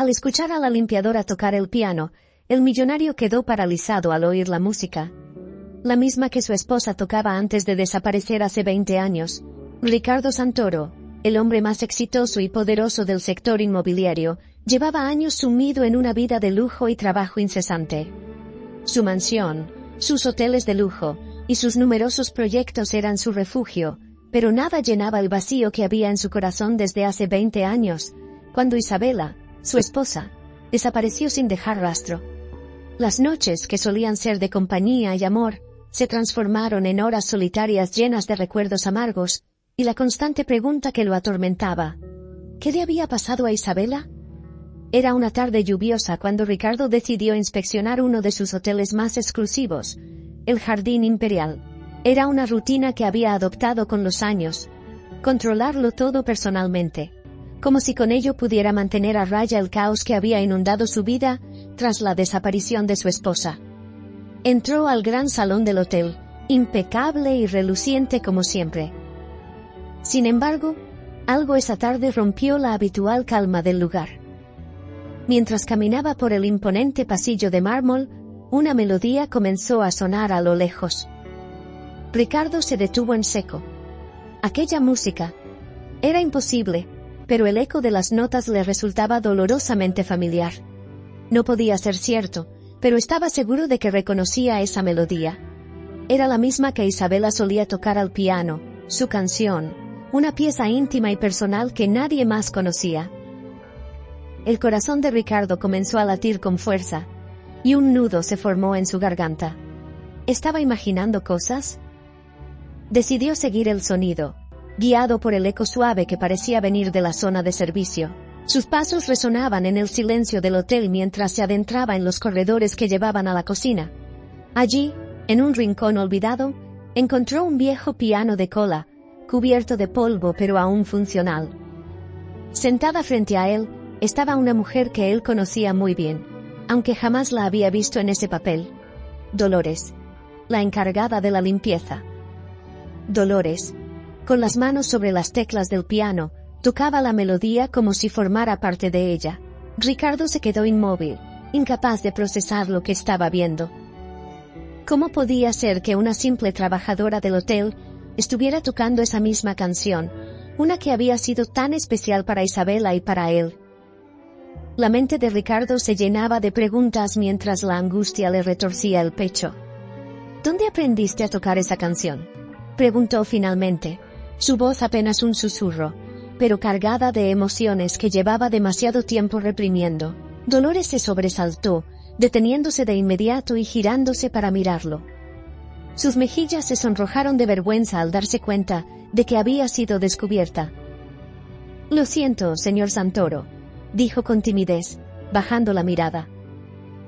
Al escuchar a la limpiadora tocar el piano, el millonario quedó paralizado al oír la música. La misma que su esposa tocaba antes de desaparecer hace 20 años. Ricardo Santoro, el hombre más exitoso y poderoso del sector inmobiliario, llevaba años sumido en una vida de lujo y trabajo incesante. Su mansión, sus hoteles de lujo y sus numerosos proyectos eran su refugio, pero nada llenaba el vacío que había en su corazón desde hace 20 años, cuando Isabela, su esposa, desapareció sin dejar rastro. Las noches, que solían ser de compañía y amor, se transformaron en horas solitarias llenas de recuerdos amargos, y la constante pregunta que lo atormentaba: ¿qué le había pasado a Isabela? Era una tarde lluviosa cuando Ricardo decidió inspeccionar uno de sus hoteles más exclusivos, el Jardín Imperial. Era una rutina que había adoptado con los años: controlarlo todo personalmente, como si con ello pudiera mantener a raya el caos que había inundado su vida tras la desaparición de su esposa. Entró al gran salón del hotel, impecable y reluciente como siempre. Sin embargo, algo esa tarde rompió la habitual calma del lugar. Mientras caminaba por el imponente pasillo de mármol, una melodía comenzó a sonar a lo lejos. Ricardo se detuvo en seco. Aquella música era imposible, pero el eco de las notas le resultaba dolorosamente familiar. No podía ser cierto, pero estaba seguro de que reconocía esa melodía. Era la misma que Isabela solía tocar al piano, su canción, una pieza íntima y personal que nadie más conocía. El corazón de Ricardo comenzó a latir con fuerza, y un nudo se formó en su garganta. ¿Estaba imaginando cosas? Decidió seguir el sonido, guiado por el eco suave que parecía venir de la zona de servicio. Sus pasos resonaban en el silencio del hotel mientras se adentraba en los corredores que llevaban a la cocina. Allí, en un rincón olvidado, encontró un viejo piano de cola, cubierto de polvo pero aún funcional. Sentada frente a él, estaba una mujer que él conocía muy bien, aunque jamás la había visto en ese papel: Dolores, la encargada de la limpieza. Dolores, con las manos sobre las teclas del piano, tocaba la melodía como si formara parte de ella. Ricardo se quedó inmóvil, incapaz de procesar lo que estaba viendo. ¿Cómo podía ser que una simple trabajadora del hotel estuviera tocando esa misma canción, una que había sido tan especial para Isabela y para él? La mente de Ricardo se llenaba de preguntas mientras la angustia le retorcía el pecho. ¿Dónde aprendiste a tocar esa canción?, preguntó finalmente, su voz apenas un susurro, pero cargada de emociones que llevaba demasiado tiempo reprimiendo. Dolores se sobresaltó, deteniéndose de inmediato y girándose para mirarlo. Sus mejillas se sonrojaron de vergüenza al darse cuenta de que había sido descubierta. «Lo siento, señor Santoro», dijo con timidez, bajando la mirada.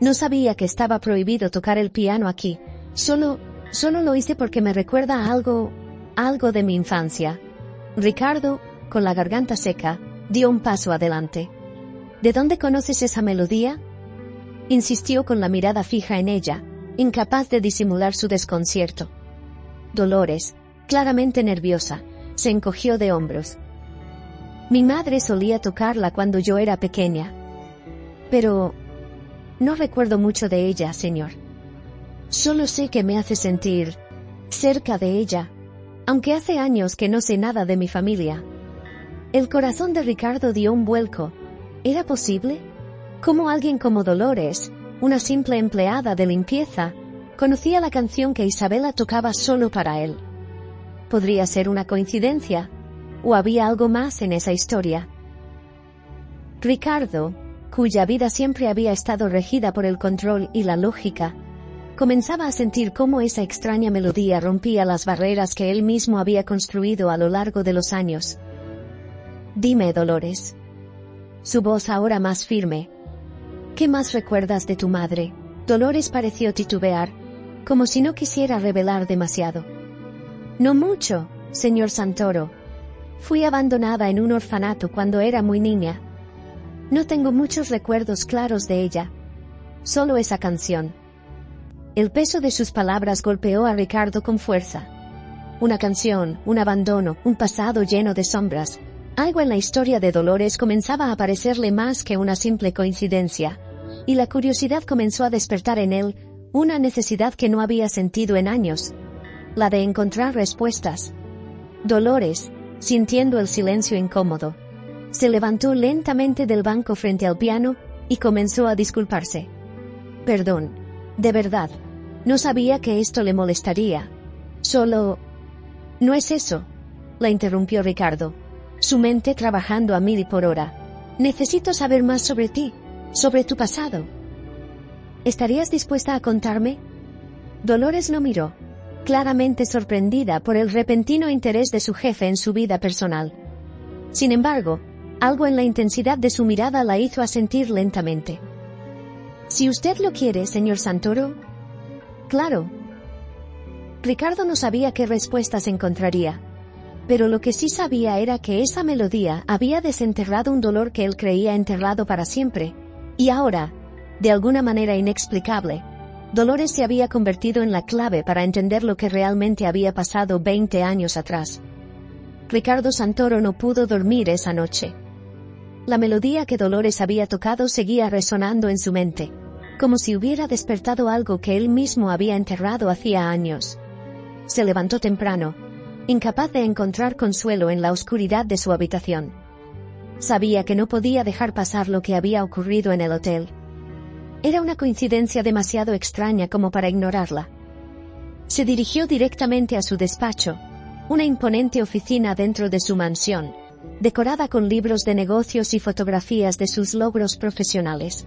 «No sabía que estaba prohibido tocar el piano aquí. Solo lo hice porque me recuerda a algo de mi infancia». Ricardo, con la garganta seca, dio un paso adelante. «¿De dónde conoces esa melodía?», insistió con la mirada fija en ella, incapaz de disimular su desconcierto. Dolores, claramente nerviosa, se encogió de hombros. «Mi madre solía tocarla cuando yo era pequeña. Pero no recuerdo mucho de ella, señor. Solo sé que me hace sentir cerca de ella, aunque hace años que no sé nada de mi familia». El corazón de Ricardo dio un vuelco. ¿Era posible? ¿Cómo alguien como Dolores, una simple empleada de limpieza, conocía la canción que Isabela tocaba solo para él? ¿Podría ser una coincidencia? ¿O había algo más en esa historia? Ricardo, cuya vida siempre había estado regida por el control y la lógica, comenzaba a sentir cómo esa extraña melodía rompía las barreras que él mismo había construido a lo largo de los años. «Dime, Dolores». Su voz ahora más firme. «¿Qué más recuerdas de tu madre?». Dolores pareció titubear, como si no quisiera revelar demasiado. «No mucho, señor Santoro. Fui abandonada en un orfanato cuando era muy niña. No tengo muchos recuerdos claros de ella. Solo esa canción». El peso de sus palabras golpeó a Ricardo con fuerza. Una canción, un abandono, un pasado lleno de sombras. Algo en la historia de Dolores comenzaba a parecerle más que una simple coincidencia, y la curiosidad comenzó a despertar en él una necesidad que no había sentido en años, la de encontrar respuestas. Dolores, sintiendo el silencio incómodo, se levantó lentamente del banco frente al piano y comenzó a disculparse. Perdón, de verdad, no sabía que esto le molestaría. Solo... No es eso, la interrumpió Ricardo, su mente trabajando a 1000 por hora. Necesito saber más sobre ti, sobre tu pasado. ¿Estarías dispuesta a contarme? Dolores lo miró, claramente sorprendida por el repentino interés de su jefe en su vida personal. Sin embargo, algo en la intensidad de su mirada la hizo asentir lentamente. Si usted lo quiere, señor Santoro. Claro. Ricardo no sabía qué respuestas encontraría, pero lo que sí sabía era que esa melodía había desenterrado un dolor que él creía enterrado para siempre, y ahora, de alguna manera inexplicable, Dolores se había convertido en la clave para entender lo que realmente había pasado 20 años atrás. Ricardo Santoro no pudo dormir esa noche. La melodía que Dolores había tocado seguía resonando en su mente, como si hubiera despertado algo que él mismo había enterrado hacía años. Se levantó temprano, incapaz de encontrar consuelo en la oscuridad de su habitación. Sabía que no podía dejar pasar lo que había ocurrido en el hotel. Era una coincidencia demasiado extraña como para ignorarla. Se dirigió directamente a su despacho, una imponente oficina dentro de su mansión, decorada con libros de negocios y fotografías de sus logros profesionales.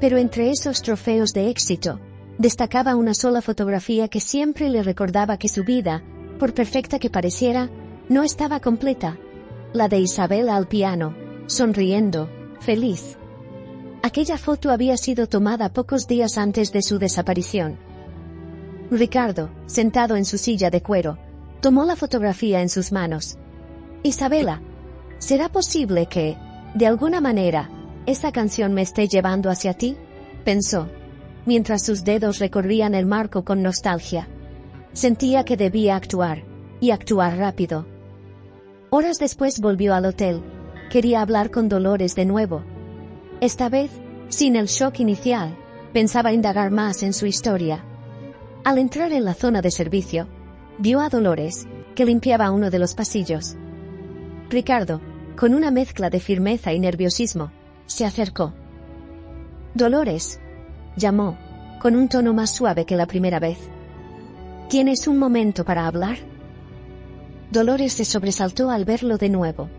Pero entre esos trofeos de éxito, destacaba una sola fotografía que siempre le recordaba que su vida, por perfecta que pareciera, no estaba completa: la de Isabel al piano, sonriendo, feliz. Aquella foto había sido tomada pocos días antes de su desaparición. Ricardo, sentado en su silla de cuero, tomó la fotografía en sus manos. Isabela, ¿será posible que, de alguna manera, esa canción me esté llevando hacia ti?, pensó, mientras sus dedos recorrían el marco con nostalgia. Sentía que debía actuar, y actuar rápido. Horas después volvió al hotel. Quería hablar con Dolores de nuevo. Esta vez, sin el shock inicial, pensaba indagar más en su historia. Al entrar en la zona de servicio, vio a Dolores, que limpiaba uno de los pasillos. Ricardo, con una mezcla de firmeza y nerviosismo, se acercó. Dolores, llamó, con un tono más suave que la primera vez. ¿Tienes un momento para hablar? Dolores se sobresaltó al verlo de nuevo.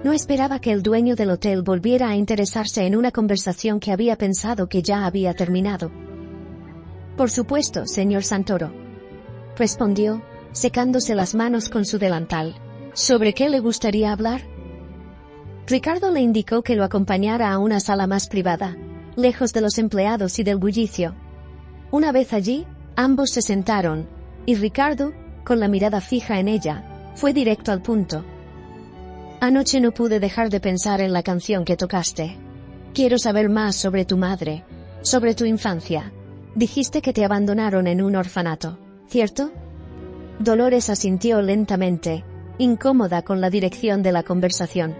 No esperaba que el dueño del hotel volviera a interesarse en una conversación que había pensado que ya había terminado. Por supuesto, señor Santoro, respondió, secándose las manos con su delantal. ¿Sobre qué le gustaría hablar? Ricardo le indicó que lo acompañara a una sala más privada, lejos de los empleados y del bullicio. Una vez allí, ambos se sentaron, y Ricardo, con la mirada fija en ella, fue directo al punto. Anoche no pude dejar de pensar en la canción que tocaste. Quiero saber más sobre tu madre, sobre tu infancia. Dijiste que te abandonaron en un orfanato, ¿cierto? Dolores asintió lentamente, incómoda con la dirección de la conversación.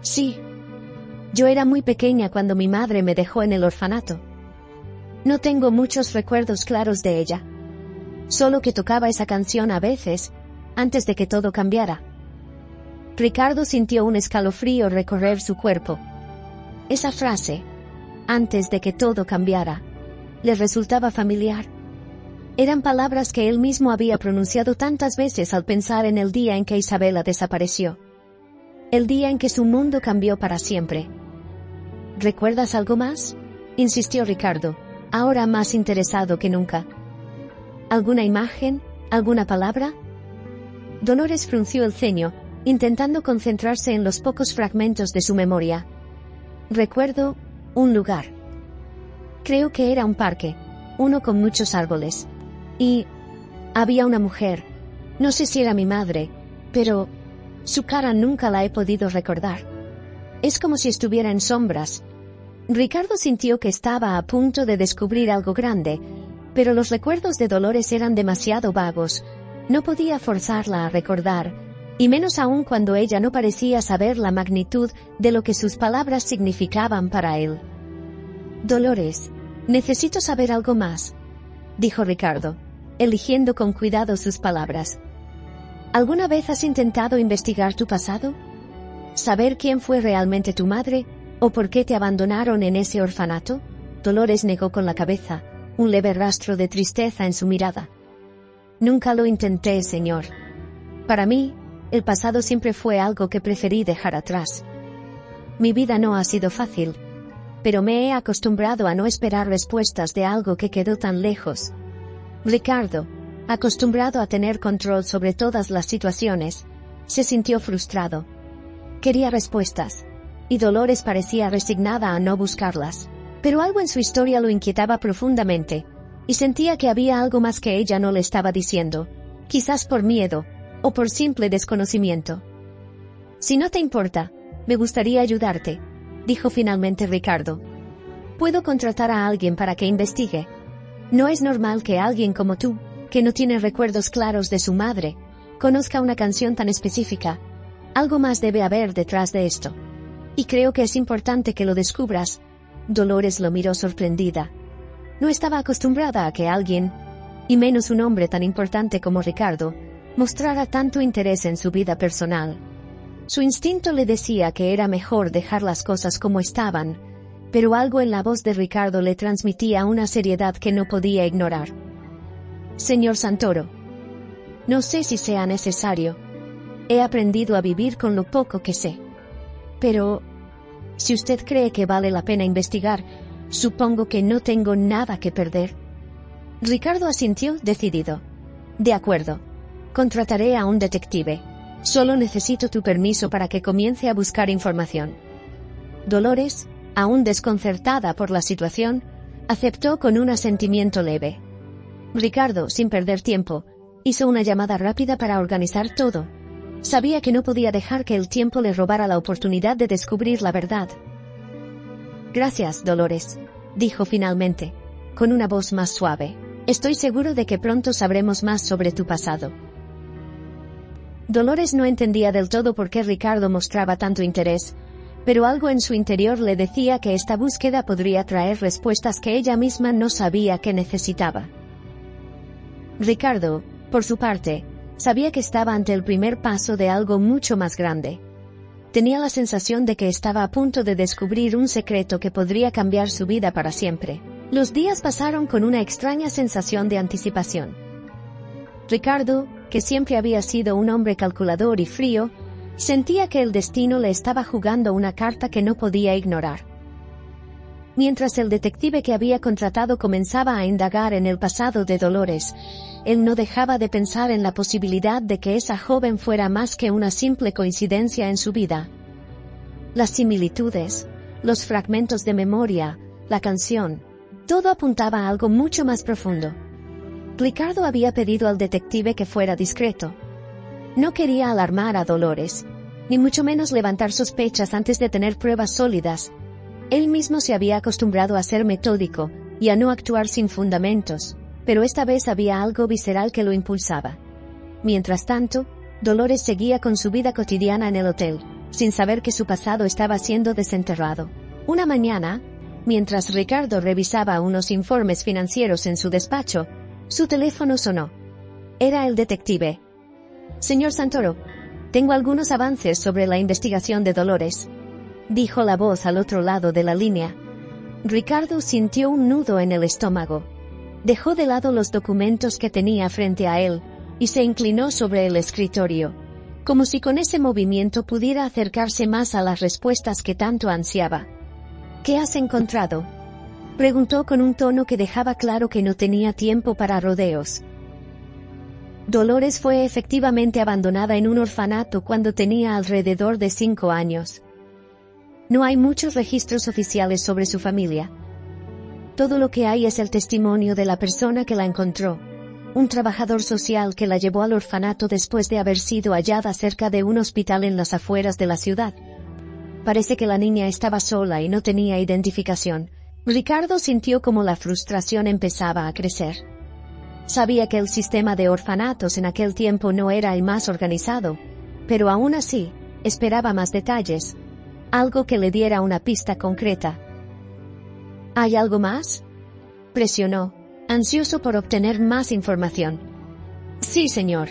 Sí. Yo era muy pequeña cuando mi madre me dejó en el orfanato. No tengo muchos recuerdos claros de ella. Solo que tocaba esa canción a veces, antes de que todo cambiara. Ricardo sintió un escalofrío recorrer su cuerpo. Esa frase, antes de que todo cambiara, le resultaba familiar. Eran palabras que él mismo había pronunciado tantas veces al pensar en el día en que Isabela desapareció. El día en que su mundo cambió para siempre. ¿Recuerdas algo más?, insistió Ricardo, ahora más interesado que nunca. ¿Alguna imagen? ¿Alguna palabra? Dolores frunció el ceño, intentando concentrarse en los pocos fragmentos de su memoria. Recuerdo un lugar. Creo que era un parque, uno con muchos árboles. Y había una mujer. No sé si era mi madre, pero su cara nunca la he podido recordar. Es como si estuviera en sombras. Ricardo sintió que estaba a punto de descubrir algo grande, pero los recuerdos de Dolores eran demasiado vagos. No podía forzarla a recordar, y menos aún cuando ella no parecía saber la magnitud de lo que sus palabras significaban para él. Dolores, necesito saber algo más, dijo Ricardo, eligiendo con cuidado sus palabras. ¿Alguna vez has intentado investigar tu pasado? ¿Saber quién fue realmente tu madre, o por qué te abandonaron en ese orfanato? Dolores negó con la cabeza, un leve rastro de tristeza en su mirada. Nunca lo intenté, señor. Para mí, el pasado siempre fue algo que preferí dejar atrás. Mi vida no ha sido fácil, pero me he acostumbrado a no esperar respuestas de algo que quedó tan lejos. Ricardo, acostumbrado a tener control sobre todas las situaciones, se sintió frustrado. Quería respuestas, y Dolores parecía resignada a no buscarlas. Pero algo en su historia lo inquietaba profundamente, y sentía que había algo más que ella no le estaba diciendo, quizás por miedo, o por simple desconocimiento. Si no te importa, me gustaría ayudarte, dijo finalmente Ricardo. Puedo contratar a alguien para que investigue. No es normal que alguien como tú, que no tiene recuerdos claros de su madre, conozca una canción tan específica. Algo más debe haber detrás de esto. Y creo que es importante que lo descubras. Dolores lo miró sorprendida. No estaba acostumbrada a que alguien, y menos un hombre tan importante como Ricardo, mostrara tanto interés en su vida personal. Su instinto le decía que era mejor dejar las cosas como estaban, pero algo en la voz de Ricardo le transmitía una seriedad que no podía ignorar. Señor Santoro, no sé si sea necesario. He aprendido a vivir con lo poco que sé. Pero, si usted cree que vale la pena investigar, supongo que no tengo nada que perder. Ricardo asintió, decidido. De acuerdo. Contrataré a un detective. Solo necesito tu permiso para que comience a buscar información. Dolores, aún desconcertada por la situación, aceptó con un asentimiento leve. Ricardo, sin perder tiempo, hizo una llamada rápida para organizar todo. Sabía que no podía dejar que el tiempo le robara la oportunidad de descubrir la verdad. Gracias, Dolores, dijo finalmente, con una voz más suave. Estoy seguro de que pronto sabremos más sobre tu pasado. Dolores no entendía del todo por qué Ricardo mostraba tanto interés, pero algo en su interior le decía que esta búsqueda podría traer respuestas que ella misma no sabía que necesitaba. Ricardo, por su parte, sabía que estaba ante el primer paso de algo mucho más grande. Tenía la sensación de que estaba a punto de descubrir un secreto que podría cambiar su vida para siempre. Los días pasaron con una extraña sensación de anticipación. Ricardo, que siempre había sido un hombre calculador y frío, sentía que el destino le estaba jugando una carta que no podía ignorar. Mientras el detective que había contratado comenzaba a indagar en el pasado de Dolores, él no dejaba de pensar en la posibilidad de que esa joven fuera más que una simple coincidencia en su vida. Las similitudes, los fragmentos de memoria, la canción, todo apuntaba a algo mucho más profundo. Ricardo había pedido al detective que fuera discreto. No quería alarmar a Dolores, ni mucho menos levantar sospechas antes de tener pruebas sólidas. Él mismo se había acostumbrado a ser metódico y a no actuar sin fundamentos, pero esta vez había algo visceral que lo impulsaba. Mientras tanto, Dolores seguía con su vida cotidiana en el hotel, sin saber que su pasado estaba siendo desenterrado. Una mañana, mientras Ricardo revisaba unos informes financieros en su despacho, su teléfono sonó. Era el detective. Señor Santoro, tengo algunos avances sobre la investigación de Dolores, dijo la voz al otro lado de la línea. Ricardo sintió un nudo en el estómago. Dejó de lado los documentos que tenía frente a él, y se inclinó sobre el escritorio, como si con ese movimiento pudiera acercarse más a las respuestas que tanto ansiaba. ¿Qué has encontrado?, preguntó con un tono que dejaba claro que no tenía tiempo para rodeos. Dolores fue efectivamente abandonada en un orfanato cuando tenía alrededor de 5 años. No hay muchos registros oficiales sobre su familia. Todo lo que hay es el testimonio de la persona que la encontró, un trabajador social que la llevó al orfanato después de haber sido hallada cerca de un hospital en las afueras de la ciudad. Parece que la niña estaba sola y no tenía identificación. Ricardo sintió como la frustración empezaba a crecer. Sabía que el sistema de orfanatos en aquel tiempo no era el más organizado, Pero aún así, esperaba más detalles. Algo que le diera una pista concreta. ¿Hay algo más?, presionó, ansioso por obtener más información. Sí, señor.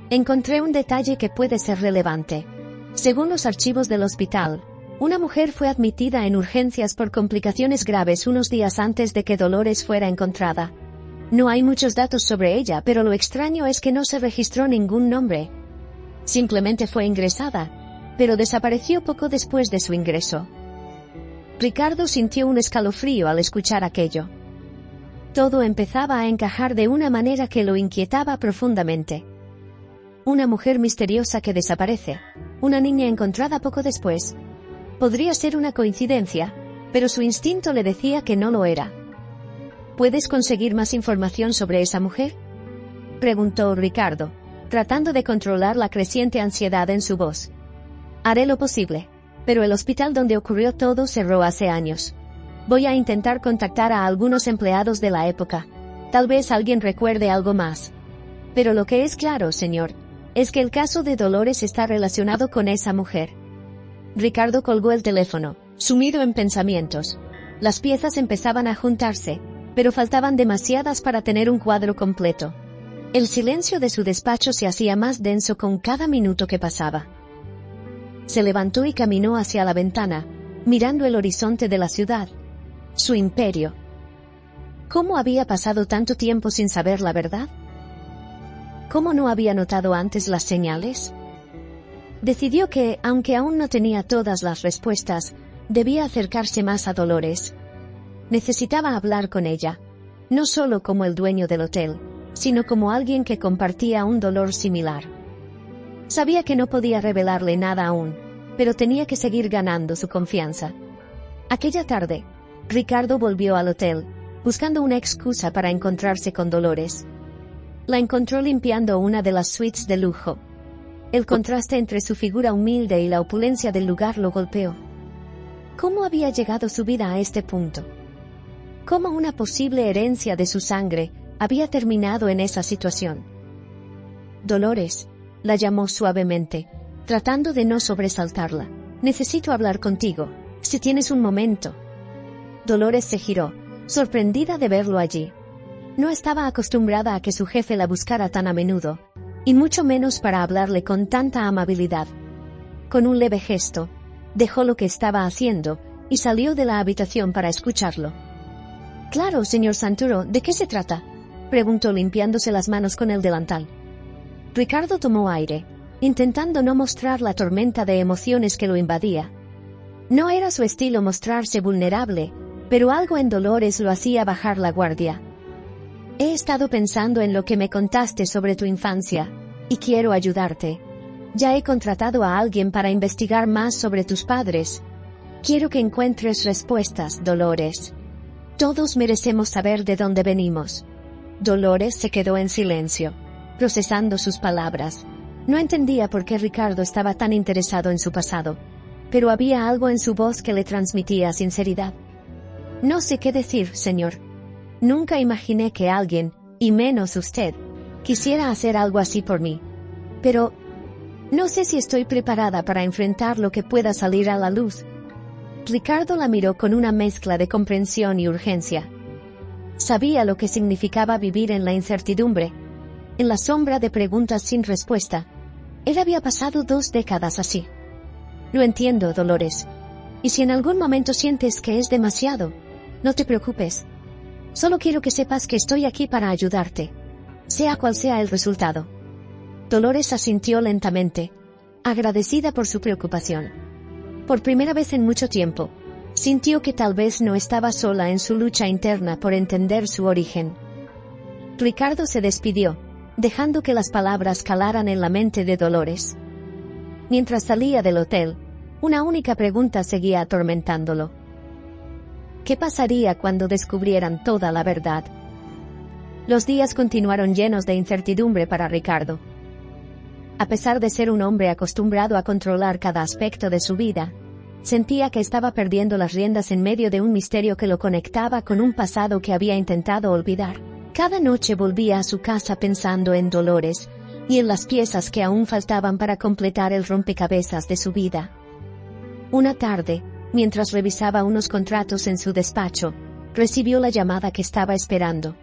Encontré un detalle que puede ser relevante. Según los archivos del hospital, una mujer fue admitida en urgencias por complicaciones graves unos días antes de que Dolores fuera encontrada. No hay muchos datos sobre ella, pero lo extraño es que no se registró ningún nombre. Simplemente fue ingresada, pero desapareció poco después de su ingreso. Ricardo sintió un escalofrío al escuchar aquello. Todo empezaba a encajar de una manera que lo inquietaba profundamente. Una mujer misteriosa que desaparece, una niña encontrada poco después. Podría ser una coincidencia, pero su instinto le decía que no lo era. ¿Puedes conseguir más información sobre esa mujer?, preguntó Ricardo, tratando de controlar la creciente ansiedad en su voz. Haré lo posible, pero el hospital donde ocurrió todo cerró hace años. Voy a intentar contactar a algunos empleados de la época. Tal vez alguien recuerde algo más. Pero lo que es claro, señor, es que el caso de Dolores está relacionado con esa mujer. Ricardo colgó el teléfono, sumido en pensamientos. Las piezas empezaban a juntarse, pero faltaban demasiadas para tener un cuadro completo. El silencio de su despacho se hacía más denso con cada minuto que pasaba. Se levantó y caminó hacia la ventana, mirando el horizonte de la ciudad. Su imperio. ¿Cómo había pasado tanto tiempo sin saber la verdad? ¿Cómo no había notado antes las señales? Decidió que, aunque aún no tenía todas las respuestas, debía acercarse más a Dolores. Necesitaba hablar con ella, no solo como el dueño del hotel, sino como alguien que compartía un dolor similar. Sabía que no podía revelarle nada aún, pero tenía que seguir ganando su confianza. Aquella tarde, Ricardo volvió al hotel, buscando una excusa para encontrarse con Dolores. La encontró limpiando una de las suites de lujo. El contraste entre su figura humilde y la opulencia del lugar lo golpeó. ¿Cómo había llegado su vida a este punto? ¿Cómo una posible herencia de su sangre había terminado en esa situación? Dolores, la llamó suavemente, tratando de no sobresaltarla. Necesito hablar contigo, si tienes un momento. Dolores se giró, sorprendida de verlo allí. No estaba acostumbrada a que su jefe la buscara tan a menudo, y mucho menos para hablarle con tanta amabilidad. Con un leve gesto, dejó lo que estaba haciendo, y salió de la habitación para escucharlo. Claro, señor Santoro, ¿de qué se trata?, preguntó limpiándose las manos con el delantal. Ricardo tomó aire, intentando no mostrar la tormenta de emociones que lo invadía. No era su estilo mostrarse vulnerable, pero algo en Dolores lo hacía bajar la guardia. He estado pensando en lo que me contaste sobre tu infancia, y quiero ayudarte. Ya he contratado a alguien para investigar más sobre tus padres. Quiero que encuentres respuestas, Dolores. Todos merecemos saber de dónde venimos. Dolores se quedó en silencio, procesando sus palabras. No entendía por qué Ricardo estaba tan interesado en su pasado, pero había algo en su voz que le transmitía sinceridad. No sé qué decir, señor. Nunca imaginé que alguien, y menos usted, quisiera hacer algo así por mí. Pero no sé si estoy preparada para enfrentar lo que pueda salir a la luz. Ricardo la miró con una mezcla de comprensión y urgencia. Sabía lo que significaba vivir en la incertidumbre, en la sombra de preguntas sin respuesta. Él había pasado 2 décadas así. Lo entiendo, Dolores. Y si en algún momento sientes que es demasiado, no te preocupes. Solo quiero que sepas que estoy aquí para ayudarte, sea cual sea el resultado. Dolores asintió lentamente, agradecida por su preocupación. Por primera vez en mucho tiempo, sintió que tal vez no estaba sola en su lucha interna por entender su origen. Ricardo se despidió, dejando que las palabras calaran en la mente de Dolores. Mientras salía del hotel, una única pregunta seguía atormentándolo. ¿Qué pasaría cuando descubrieran toda la verdad? Los días continuaron llenos de incertidumbre para Ricardo. A pesar de ser un hombre acostumbrado a controlar cada aspecto de su vida, sentía que estaba perdiendo las riendas en medio de un misterio que lo conectaba con un pasado que había intentado olvidar. Cada noche volvía a su casa pensando en Dolores, y en las piezas que aún faltaban para completar el rompecabezas de su vida. Una tarde, mientras revisaba unos contratos en su despacho, recibió la llamada que estaba esperando.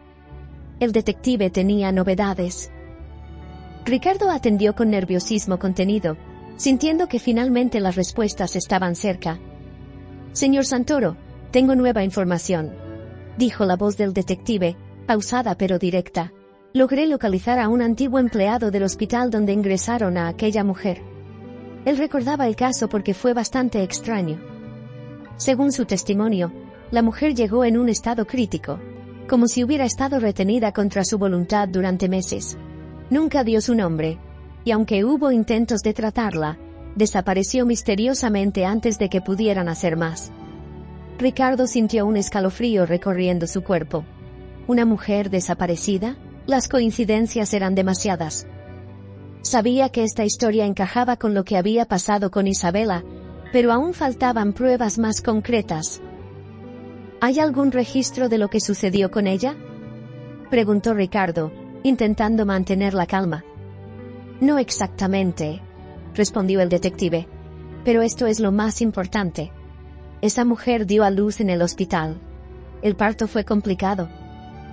El detective tenía novedades. Ricardo atendió con nerviosismo contenido, sintiendo que finalmente las respuestas estaban cerca. «Señor Santoro, tengo nueva información», dijo la voz del detective, pausada pero directa. «Logré localizar a un antiguo empleado del hospital donde ingresaron a aquella mujer. Él recordaba el caso porque fue bastante extraño. Según su testimonio, la mujer llegó en un estado crítico, como si hubiera estado retenida contra su voluntad durante meses. Nunca dio su nombre, y aunque hubo intentos de tratarla, desapareció misteriosamente antes de que pudieran hacer más». Ricardo sintió un escalofrío recorriendo su cuerpo. ¿Una mujer desaparecida? Las coincidencias eran demasiadas. Sabía que esta historia encajaba con lo que había pasado con Isabela, pero aún faltaban pruebas más concretas. ¿Hay algún registro de lo que sucedió con ella?, preguntó Ricardo, intentando mantener la calma. «No exactamente», respondió el detective, «pero esto es lo más importante. Esa mujer dio a luz en el hospital. El parto fue complicado,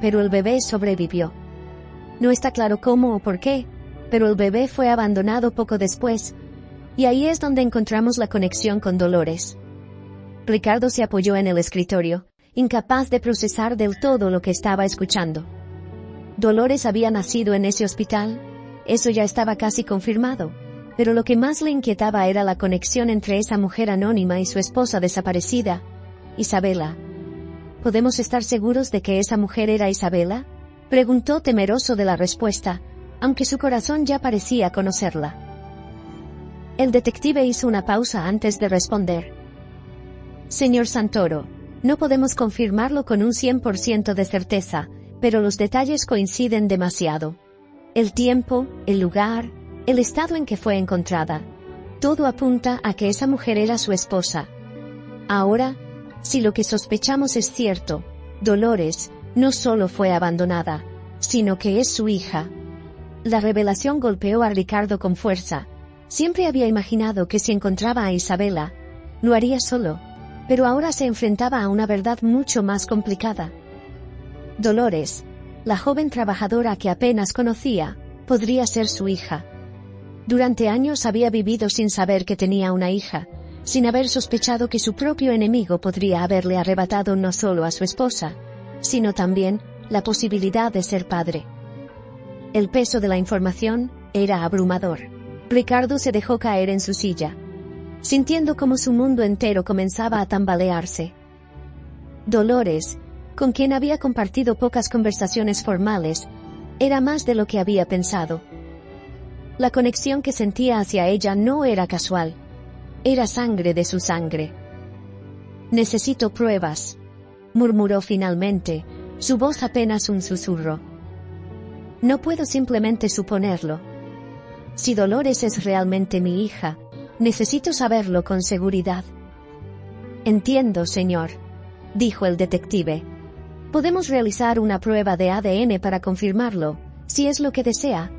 pero el bebé sobrevivió. No está claro cómo o por qué, pero el bebé fue abandonado poco después, y ahí es donde encontramos la conexión con Dolores». Ricardo se apoyó en el escritorio, incapaz de procesar del todo lo que estaba escuchando. Dolores había nacido en ese hospital, eso ya estaba casi confirmado, pero lo que más le inquietaba era la conexión entre esa mujer anónima y su esposa desaparecida, Isabela. ¿Podemos estar seguros de que esa mujer era Isabela?, preguntó temeroso de la respuesta, aunque su corazón ya parecía conocerla. El detective hizo una pausa antes de responder. «Señor Santoro, no podemos confirmarlo con un 100% de certeza, pero los detalles coinciden demasiado. El tiempo, el lugar, el estado en que fue encontrada. Todo apunta a que esa mujer era su esposa. Ahora, si lo que sospechamos es cierto, Dolores no solo fue abandonada, sino que es su hija». La revelación golpeó a Ricardo con fuerza. Siempre había imaginado que si encontraba a Isabela, lo haría solo, pero ahora se enfrentaba a una verdad mucho más complicada. Dolores, la joven trabajadora que apenas conocía, podría ser su hija. Durante años había vivido sin saber que tenía una hija, sin haber sospechado que su propio enemigo podría haberle arrebatado no solo a su esposa, sino también la posibilidad de ser padre. El peso de la información era abrumador. Ricardo se dejó caer en su silla, sintiendo como su mundo entero comenzaba a tambalearse. Dolores, con quien había compartido pocas conversaciones formales, era más de lo que había pensado. La conexión que sentía hacia ella no era casual. Era sangre de su sangre. «Necesito pruebas», murmuró finalmente, su voz apenas un susurro. «No puedo simplemente suponerlo. Si Dolores es realmente mi hija, necesito saberlo con seguridad». «Entiendo, señor», dijo el detective. «Podemos realizar una prueba de ADN para confirmarlo, si es lo que desea.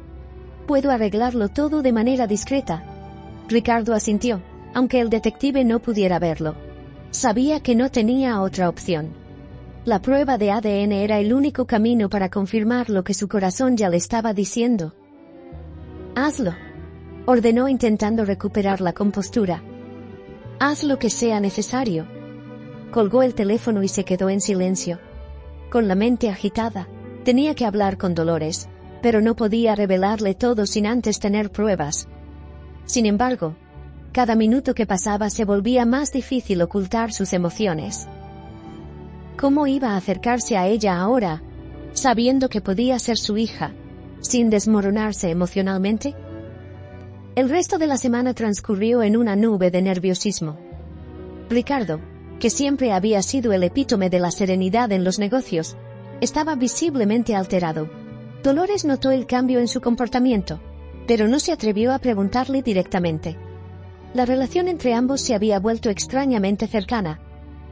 Puedo arreglarlo todo de manera discreta». Ricardo asintió, aunque el detective no pudiera verlo. Sabía que no tenía otra opción. La prueba de ADN era el único camino para confirmar lo que su corazón ya le estaba diciendo. «Hazlo», ordenó intentando recuperar la compostura. «Haz lo que sea necesario». Colgó el teléfono y se quedó en silencio. Con la mente agitada, tenía que hablar con Dolores, pero no podía revelarle todo sin antes tener pruebas. Sin embargo, cada minuto que pasaba se volvía más difícil ocultar sus emociones. ¿Cómo iba a acercarse a ella ahora, sabiendo que podía ser su hija, sin desmoronarse emocionalmente? El resto de la semana transcurrió en una nube de nerviosismo. Ricardo, que siempre había sido el epítome de la serenidad en los negocios, estaba visiblemente alterado. Dolores notó el cambio en su comportamiento, pero no se atrevió a preguntarle directamente. La relación entre ambos se había vuelto extrañamente cercana,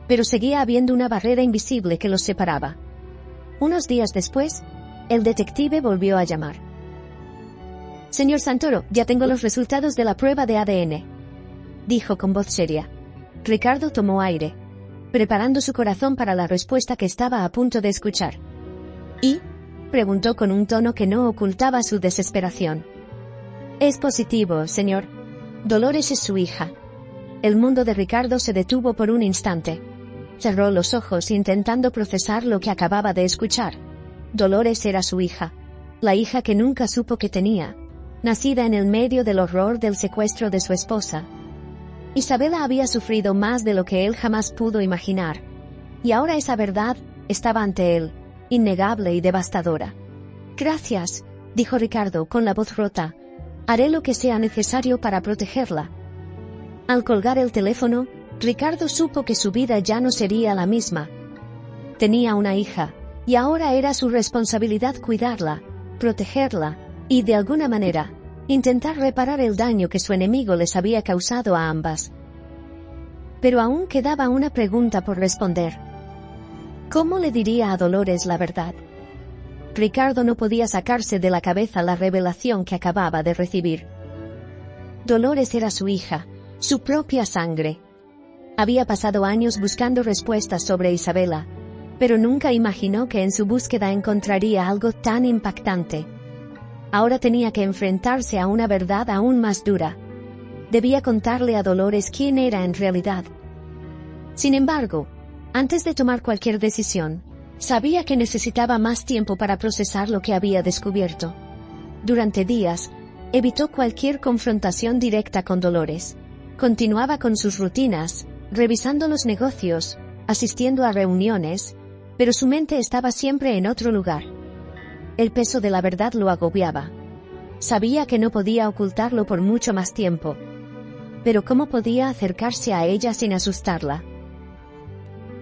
pero seguía habiendo una barrera invisible que los separaba. Unos días después, el detective volvió a llamar. Señor Santoro, ya tengo los resultados de la prueba de ADN, dijo con voz seria. Ricardo tomó aire, preparando su corazón para la respuesta que estaba a punto de escuchar. ¿Y? Preguntó con un tono que no ocultaba su desesperación. Es positivo, señor. Dolores es su hija. El mundo de Ricardo se detuvo por un instante. Cerró los ojos intentando procesar lo que acababa de escuchar. Dolores era su hija. La hija que nunca supo que tenía. Nacida en el medio del horror del secuestro de su esposa. Isabela había sufrido más de lo que él jamás pudo imaginar. Y ahora esa verdad estaba ante él, innegable y devastadora. Gracias, dijo Ricardo con la voz rota. Haré lo que sea necesario para protegerla. Al colgar el teléfono, Ricardo supo que su vida ya no sería la misma. Tenía una hija, y ahora era su responsabilidad cuidarla, protegerla, y de alguna manera, intentar reparar el daño que su enemigo les había causado a ambas. Pero aún quedaba una pregunta por responder. ¿Cómo le diría a Dolores la verdad? Ricardo no podía sacarse de la cabeza la revelación que acababa de recibir. Dolores era su hija, su propia sangre. Había pasado años buscando respuestas sobre Isabela, pero nunca imaginó que en su búsqueda encontraría algo tan impactante. Ahora tenía que enfrentarse a una verdad aún más dura. Debía contarle a Dolores quién era en realidad. Sin embargo, antes de tomar cualquier decisión, sabía que necesitaba más tiempo para procesar lo que había descubierto. Durante días, evitó cualquier confrontación directa con Dolores. Continuaba con sus rutinas, revisando los negocios, asistiendo a reuniones, pero su mente estaba siempre en otro lugar. El peso de la verdad lo agobiaba. Sabía que no podía ocultarlo por mucho más tiempo. Pero ¿cómo podía acercarse a ella sin asustarla?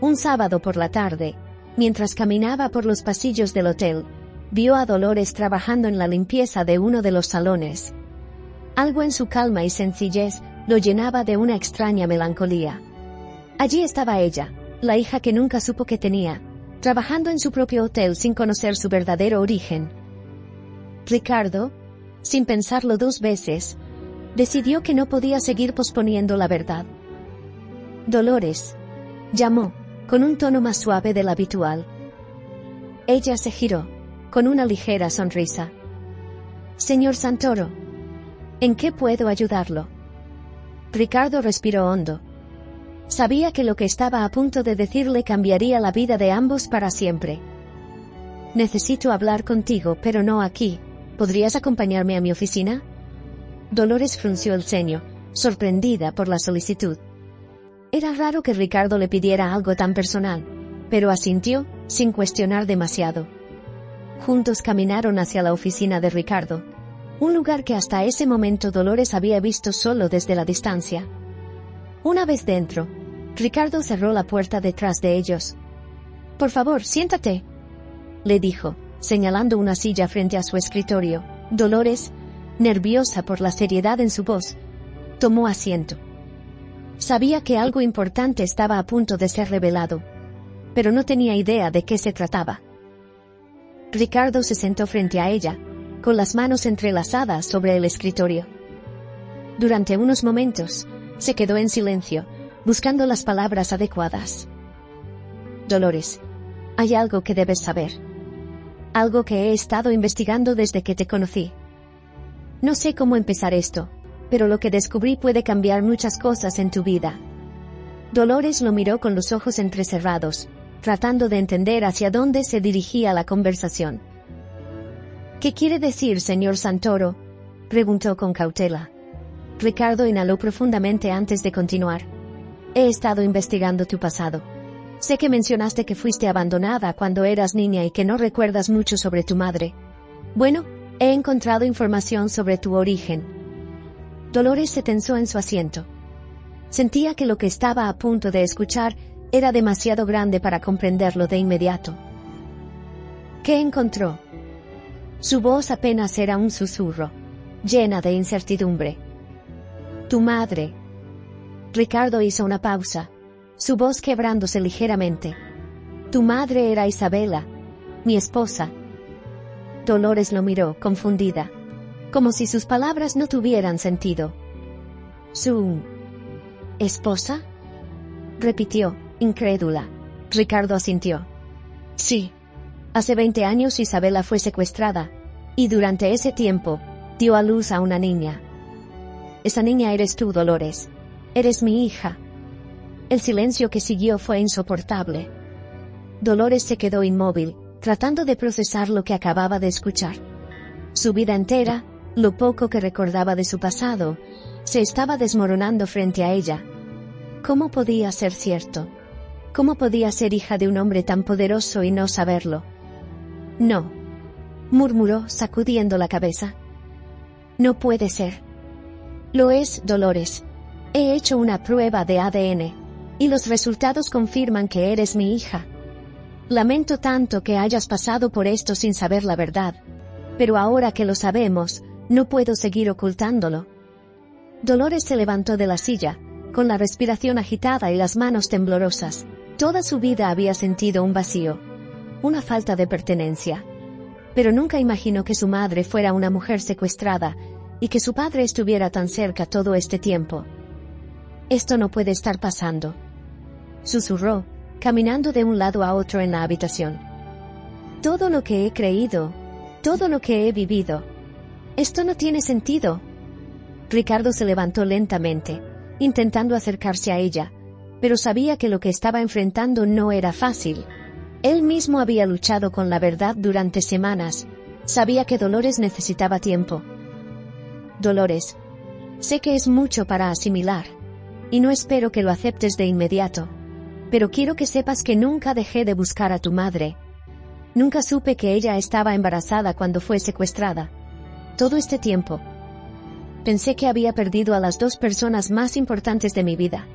Un sábado por la tarde, mientras caminaba por los pasillos del hotel, vio a Dolores trabajando en la limpieza de uno de los salones. Algo en su calma y sencillez lo llenaba de una extraña melancolía. Allí estaba ella, la hija que nunca supo que tenía, trabajando en su propio hotel sin conocer su verdadero origen. Ricardo, sin pensarlo dos veces, decidió que no podía seguir posponiendo la verdad. Dolores, llamó, con un tono más suave del habitual. Ella se giró, con una ligera sonrisa. Señor Santoro, ¿en qué puedo ayudarlo? Ricardo respiró hondo. Sabía que lo que estaba a punto de decirle cambiaría la vida de ambos para siempre. Necesito hablar contigo, pero no aquí. ¿Podrías acompañarme a mi oficina? Dolores frunció el ceño, sorprendida por la solicitud. Era raro que Ricardo le pidiera algo tan personal, pero asintió, sin cuestionar demasiado. Juntos caminaron hacia la oficina de Ricardo, un lugar que hasta ese momento Dolores había visto solo desde la distancia. Una vez dentro, Ricardo cerró la puerta detrás de ellos. «Por favor, siéntate», le dijo, señalando una silla frente a su escritorio. Dolores, nerviosa por la seriedad en su voz, tomó asiento. Sabía que algo importante estaba a punto de ser revelado, pero no tenía idea de qué se trataba. Ricardo se sentó frente a ella, con las manos entrelazadas sobre el escritorio. Durante unos momentos, se quedó en silencio, buscando las palabras adecuadas. Dolores, hay algo que debes saber. Algo que he estado investigando desde que te conocí. No sé cómo empezar esto, pero lo que descubrí puede cambiar muchas cosas en tu vida. Dolores lo miró con los ojos entrecerrados, tratando de entender hacia dónde se dirigía la conversación. ¿Qué quiere decir, señor Santoro?, preguntó con cautela. Ricardo inhaló profundamente antes de continuar. He estado investigando tu pasado. Sé que mencionaste que fuiste abandonada cuando eras niña y que no recuerdas mucho sobre tu madre. Bueno, he encontrado información sobre tu origen. Dolores se tensó en su asiento. Sentía que lo que estaba a punto de escuchar era demasiado grande para comprenderlo de inmediato. ¿Qué encontró? Su voz apenas era un susurro, llena de incertidumbre. Tu madre. Ricardo hizo una pausa, su voz quebrándose ligeramente. Tu madre era Isabela, mi esposa. Dolores lo miró, confundida. como si sus palabras no tuvieran sentido. ¿Su esposa?, repitió, incrédula. Ricardo asintió. Sí. Hace 20 años Isabela fue secuestrada, y durante ese tiempo, dio a luz a una niña. Esa niña eres tú, Dolores. Eres mi hija. El silencio que siguió fue insoportable. Dolores se quedó inmóvil, tratando de procesar lo que acababa de escuchar. Su vida entera, lo poco que recordaba de su pasado, se estaba desmoronando frente a ella. ¿Cómo podía ser cierto? ¿Cómo podía ser hija de un hombre tan poderoso y no saberlo? No, murmuró, sacudiendo la cabeza. No puede ser. Lo es, Dolores. He hecho una prueba de ADN, y los resultados confirman que eres mi hija. Lamento tanto que hayas pasado por esto sin saber la verdad, pero ahora que lo sabemos, no puedo seguir ocultándolo. Dolores se levantó de la silla, con la respiración agitada y las manos temblorosas. Toda su vida había sentido un vacío, una falta de pertenencia. Pero nunca imaginó que su madre fuera una mujer secuestrada, y que su padre estuviera tan cerca todo este tiempo. Esto no puede estar pasando, susurró, caminando de un lado a otro en la habitación. Todo lo que he creído, todo lo que he vivido. Esto no tiene sentido. Ricardo se levantó lentamente, intentando acercarse a ella, pero sabía que lo que estaba enfrentando no era fácil. Él mismo había luchado con la verdad durante semanas. Sabía que Dolores necesitaba tiempo. Dolores, sé que es mucho para asimilar, y no espero que lo aceptes de inmediato, pero quiero que sepas que nunca dejé de buscar a tu madre. Nunca supe que ella estaba embarazada cuando fue secuestrada. Todo este tiempo, pensé que había perdido a las dos personas más importantes de mi vida.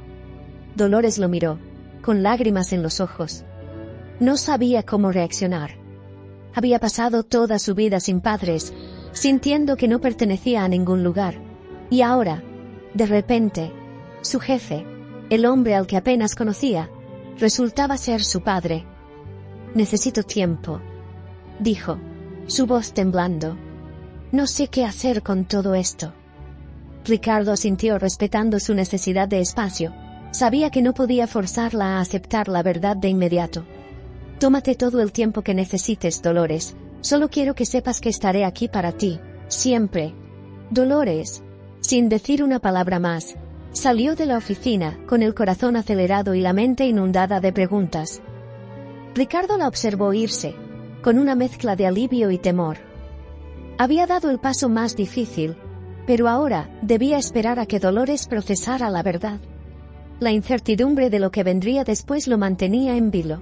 Dolores lo miró, con lágrimas en los ojos. No sabía cómo reaccionar. Había pasado toda su vida sin padres, sintiendo que no pertenecía a ningún lugar. Y ahora, de repente, su jefe, el hombre al que apenas conocía, resultaba ser su padre. Necesito tiempo, dijo, su voz temblando. No sé qué hacer con todo esto. Ricardo asintió, respetando su necesidad de espacio. Sabía que no podía forzarla a aceptar la verdad de inmediato. Tómate todo el tiempo que necesites, Dolores. Solo quiero que sepas que estaré aquí para ti, siempre. Dolores, sin decir una palabra más, salió de la oficina, con el corazón acelerado y la mente inundada de preguntas. Ricardo la observó irse, con una mezcla de alivio y temor. Había dado el paso más difícil, pero ahora debía esperar a que Dolores procesara la verdad. La incertidumbre de lo que vendría después lo mantenía en vilo.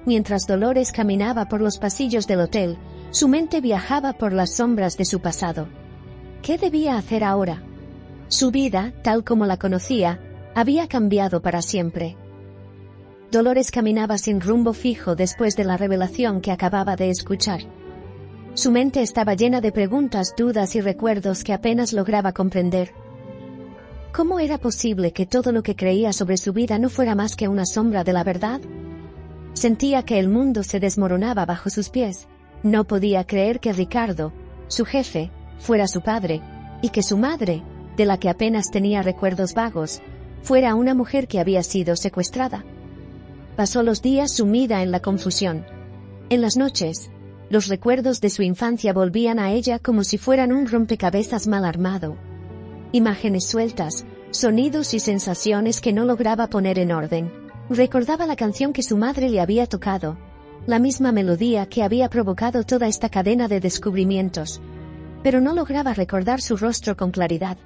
Mientras Dolores caminaba por los pasillos del hotel, su mente viajaba por las sombras de su pasado. ¿Qué debía hacer ahora? Su vida, tal como la conocía, había cambiado para siempre. Dolores caminaba sin rumbo fijo después de la revelación que acababa de escuchar. Su mente estaba llena de preguntas, dudas y recuerdos que apenas lograba comprender. ¿Cómo era posible que todo lo que creía sobre su vida no fuera más que una sombra de la verdad? Sentía que el mundo se desmoronaba bajo sus pies. No podía creer que Ricardo, su jefe, fuera su padre, y que su madre, de la que apenas tenía recuerdos vagos, fuera una mujer que había sido secuestrada. Pasó los días sumida en la confusión. En las noches, los recuerdos de su infancia volvían a ella como si fueran un rompecabezas mal armado. Imágenes sueltas, sonidos y sensaciones que no lograba poner en orden. Recordaba la canción que su madre le había tocado, la misma melodía que había provocado toda esta cadena de descubrimientos, pero no lograba recordar su rostro con claridad.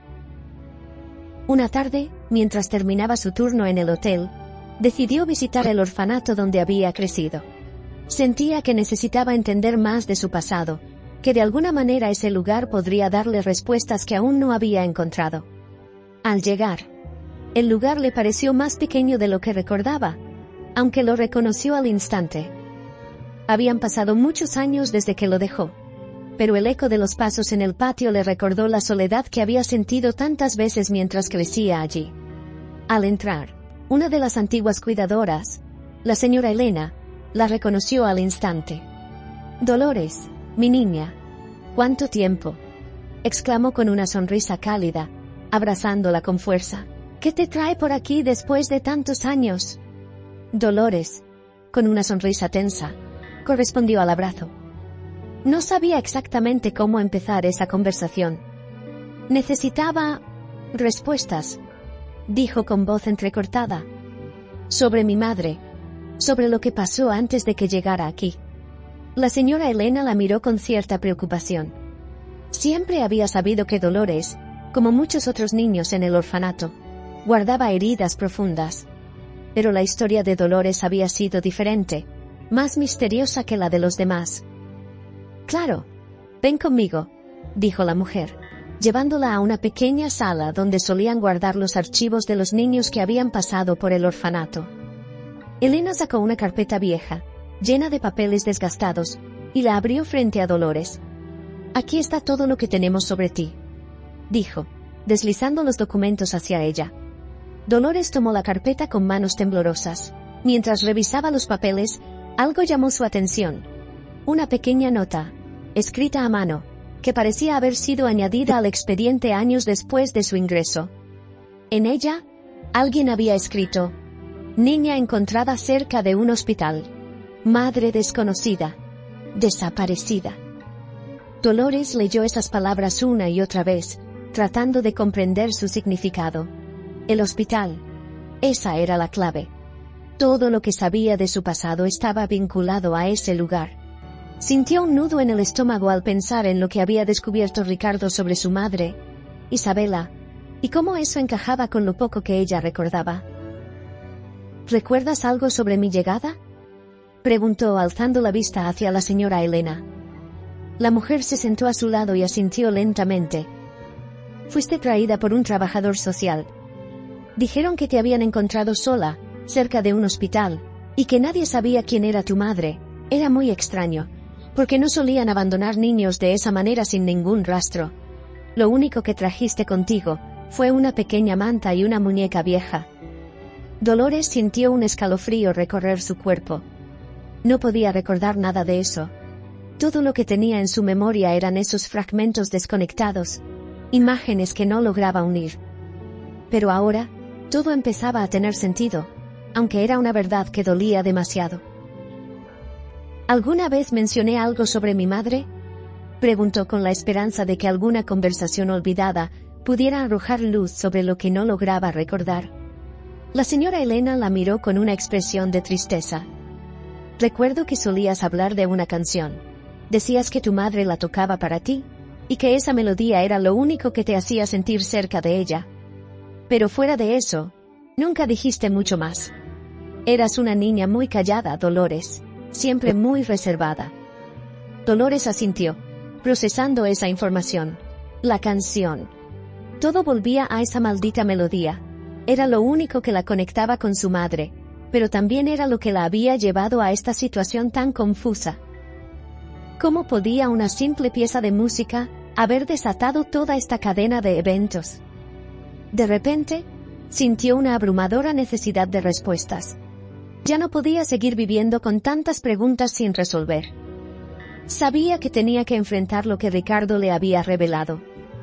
Una tarde, mientras terminaba su turno en el hotel, decidió visitar el orfanato donde había crecido. Sentía que necesitaba entender más de su pasado, que de alguna manera ese lugar podría darle respuestas que aún no había encontrado. Al llegar, el lugar le pareció más pequeño de lo que recordaba, aunque lo reconoció al instante. Habían pasado muchos años desde que lo dejó, pero el eco de los pasos en el patio le recordó la soledad que había sentido tantas veces mientras crecía allí. Al entrar, una de las antiguas cuidadoras, la señora Elena, la reconoció al instante. «Dolores, mi niña, ¿cuánto tiempo?», exclamó con una sonrisa cálida, abrazándola con fuerza. ¿Qué te trae por aquí después de tantos años? Dolores, con una sonrisa tensa, correspondió al abrazo. No sabía exactamente cómo empezar esa conversación. Necesitaba respuestas, dijo con voz entrecortada. Sobre mi madre, sobre lo que pasó antes de que llegara aquí. La señora Elena la miró con cierta preocupación. Siempre había sabido que Dolores, como muchos otros niños en el orfanato, guardaba heridas profundas. Pero la historia de Dolores había sido diferente, más misteriosa que la de los demás. Claro, ven conmigo, dijo la mujer, llevándola a una pequeña sala donde solían guardar los archivos de los niños que habían pasado por el orfanato. Elena sacó una carpeta vieja, llena de papeles desgastados, y la abrió frente a Dolores. Aquí está todo lo que tenemos sobre ti, dijo, deslizando los documentos hacia ella. Dolores tomó la carpeta con manos temblorosas. Mientras revisaba los papeles, algo llamó su atención. Una pequeña nota, escrita a mano, que parecía haber sido añadida al expediente años después de su ingreso. En ella, alguien había escrito: niña encontrada cerca de un hospital. Madre desconocida. Desaparecida. Dolores leyó esas palabras una y otra vez, tratando de comprender su significado. El hospital. Esa era la clave. Todo lo que sabía de su pasado estaba vinculado a ese lugar. Sintió un nudo en el estómago al pensar en lo que había descubierto Ricardo sobre su madre, Isabela, y cómo eso encajaba con lo poco que ella recordaba. ¿Recuerdas algo sobre mi llegada?, preguntó alzando la vista hacia la señora Elena. La mujer se sentó a su lado y asintió lentamente. Fuiste traída por un trabajador social. Dijeron que te habían encontrado sola, cerca de un hospital, y que nadie sabía quién era tu madre. Era muy extraño, porque no solían abandonar niños de esa manera sin ningún rastro. Lo único que trajiste contigo fue una pequeña manta y una muñeca vieja. Dolores sintió un escalofrío recorrer su cuerpo. No podía recordar nada de eso. Todo lo que tenía en su memoria eran esos fragmentos desconectados, imágenes que no lograba unir. Pero ahora, todo empezaba a tener sentido, aunque era una verdad que dolía demasiado. ¿Alguna vez mencioné algo sobre mi madre?, preguntó con la esperanza de que alguna conversación olvidada pudiera arrojar luz sobre lo que no lograba recordar. La señora Elena la miró con una expresión de tristeza. Recuerdo que solías hablar de una canción. Decías que tu madre la tocaba para ti, y que esa melodía era lo único que te hacía sentir cerca de ella. Pero fuera de eso, nunca dijiste mucho más. Eras una niña muy callada, Dolores, siempre muy reservada. Dolores asintió, procesando esa información. La canción. Todo volvía a esa maldita melodía. Era lo único que la conectaba con su madre, pero también era lo que la había llevado a esta situación tan confusa. ¿Cómo podía una simple pieza de música haber desatado toda esta cadena de eventos? De repente, sintió una abrumadora necesidad de respuestas. Ya no podía seguir viviendo con tantas preguntas sin resolver. Sabía que tenía que enfrentar lo que Ricardo le había revelado,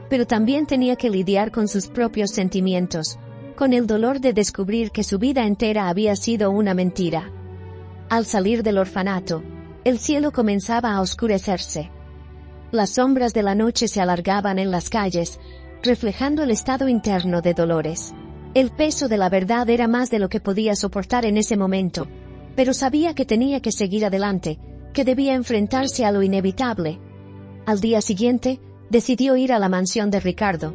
pero también tenía que lidiar con sus propios sentimientos, con el dolor de descubrir que su vida entera había sido una mentira. Al salir del orfanato, el cielo comenzaba a oscurecerse. Las sombras de la noche se alargaban en las calles, reflejando el estado interno de Dolores. El peso de la verdad era más de lo que podía soportar en ese momento, pero sabía que tenía que seguir adelante, que debía enfrentarse a lo inevitable. Al día siguiente, decidió ir a la mansión de Ricardo.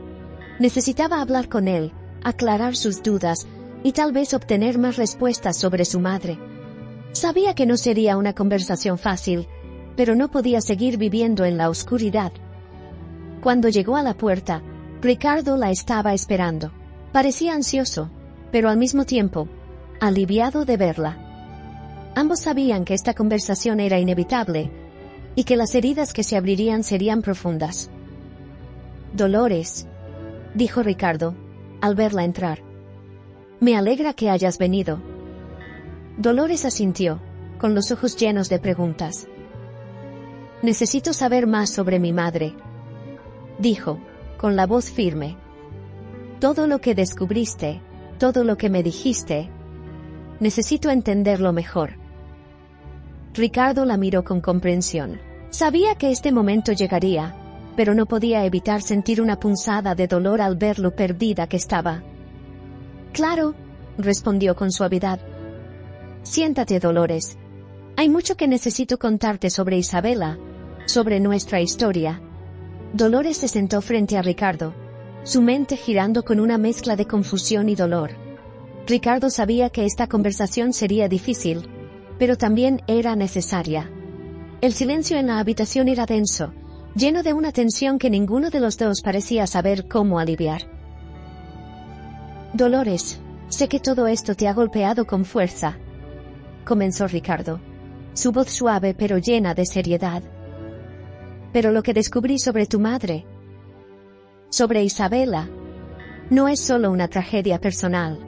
Necesitaba hablar con él, aclarar sus dudas, y tal vez obtener más respuestas sobre su madre. Sabía que no sería una conversación fácil, pero no podía seguir viviendo en la oscuridad. Cuando llegó a la puerta, Ricardo la estaba esperando. Parecía ansioso, pero al mismo tiempo, aliviado de verla. Ambos sabían que esta conversación era inevitable, y que las heridas que se abrirían serían profundas. «Dolores», dijo Ricardo, al verla entrar. «Me alegra que hayas venido». Dolores asintió, con los ojos llenos de preguntas. «Necesito saber más sobre mi madre». dijo, con la voz firme. Todo lo que descubriste, todo lo que me dijiste, necesito entenderlo mejor. Ricardo la miró con comprensión. Sabía que este momento llegaría, pero no podía evitar sentir una punzada de dolor al ver lo perdida que estaba. Claro, respondió con suavidad. Siéntate, Dolores. Hay mucho que necesito contarte sobre Isabela, sobre nuestra historia. Dolores se sentó frente a Ricardo, su mente girando con una mezcla de confusión y dolor. Ricardo sabía que esta conversación sería difícil, pero también era necesaria. El silencio en la habitación era denso, lleno de una tensión que ninguno de los dos parecía saber cómo aliviar. Dolores, sé que todo esto te ha golpeado con fuerza, comenzó Ricardo, su voz suave pero llena de seriedad. Pero lo que descubrí sobre tu madre, sobre Isabela, no es solo una tragedia personal,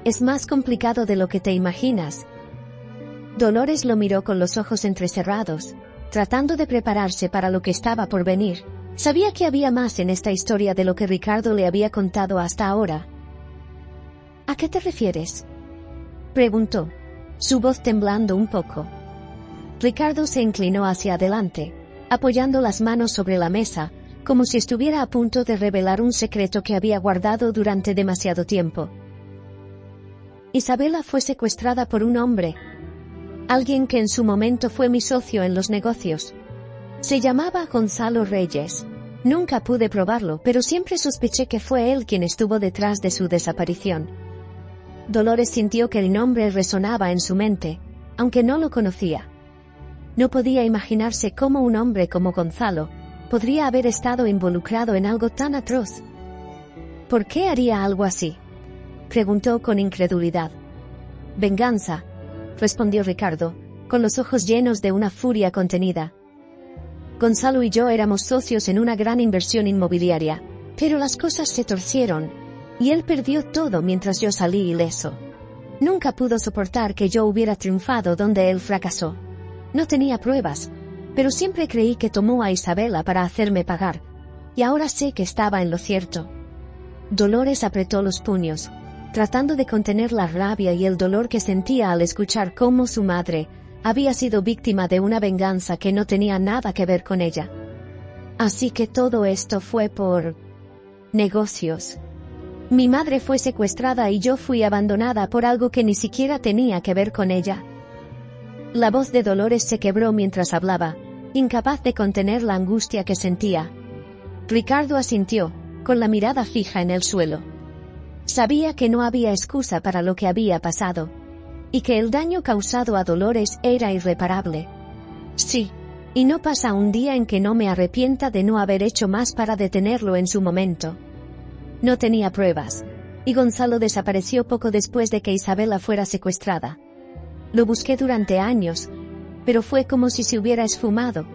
es más complicado de lo que te imaginas. Dolores lo miró con los ojos entrecerrados, tratando de prepararse para lo que estaba por venir. Sabía que había más en esta historia de lo que Ricardo le había contado hasta ahora. ¿A qué te refieres?, preguntó, su voz temblando un poco. Ricardo se inclinó hacia adelante, apoyando las manos sobre la mesa, como si estuviera a punto de revelar un secreto que había guardado durante demasiado tiempo. Isabela fue secuestrada por un hombre, alguien que en su momento fue mi socio en los negocios. Se llamaba Gonzalo Reyes. Nunca pude probarlo, pero siempre sospeché que fue él quien estuvo detrás de su desaparición. Dolores sintió que el nombre resonaba en su mente, aunque no lo conocía. No podía imaginarse cómo un hombre como Gonzalo podría haber estado involucrado en algo tan atroz. ¿Por qué haría algo así?, preguntó con incredulidad. Venganza, respondió Ricardo, con los ojos llenos de una furia contenida. Gonzalo y yo éramos socios en una gran inversión inmobiliaria, pero las cosas se torcieron, y él perdió todo mientras yo salí ileso. Nunca pudo soportar que yo hubiera triunfado donde él fracasó. No tenía pruebas, pero siempre creí que tomó a Isabela para hacerme pagar, y ahora sé que estaba en lo cierto. Dolores apretó los puños, tratando de contener la rabia y el dolor que sentía al escuchar cómo su madre había sido víctima de una venganza que no tenía nada que ver con ella. Así que todo esto fue por negocios. Mi madre fue secuestrada y yo fui abandonada por algo que ni siquiera tenía que ver con ella. La voz de Dolores se quebró mientras hablaba, incapaz de contener la angustia que sentía. Ricardo asintió, con la mirada fija en el suelo. Sabía que no había excusa para lo que había pasado, y que el daño causado a Dolores era irreparable. Sí, y no pasa un día en que no me arrepienta de no haber hecho más para detenerlo en su momento. No tenía pruebas, y Gonzalo desapareció poco después de que Isabela fuera secuestrada. Lo busqué durante años, pero fue como si se hubiera esfumado.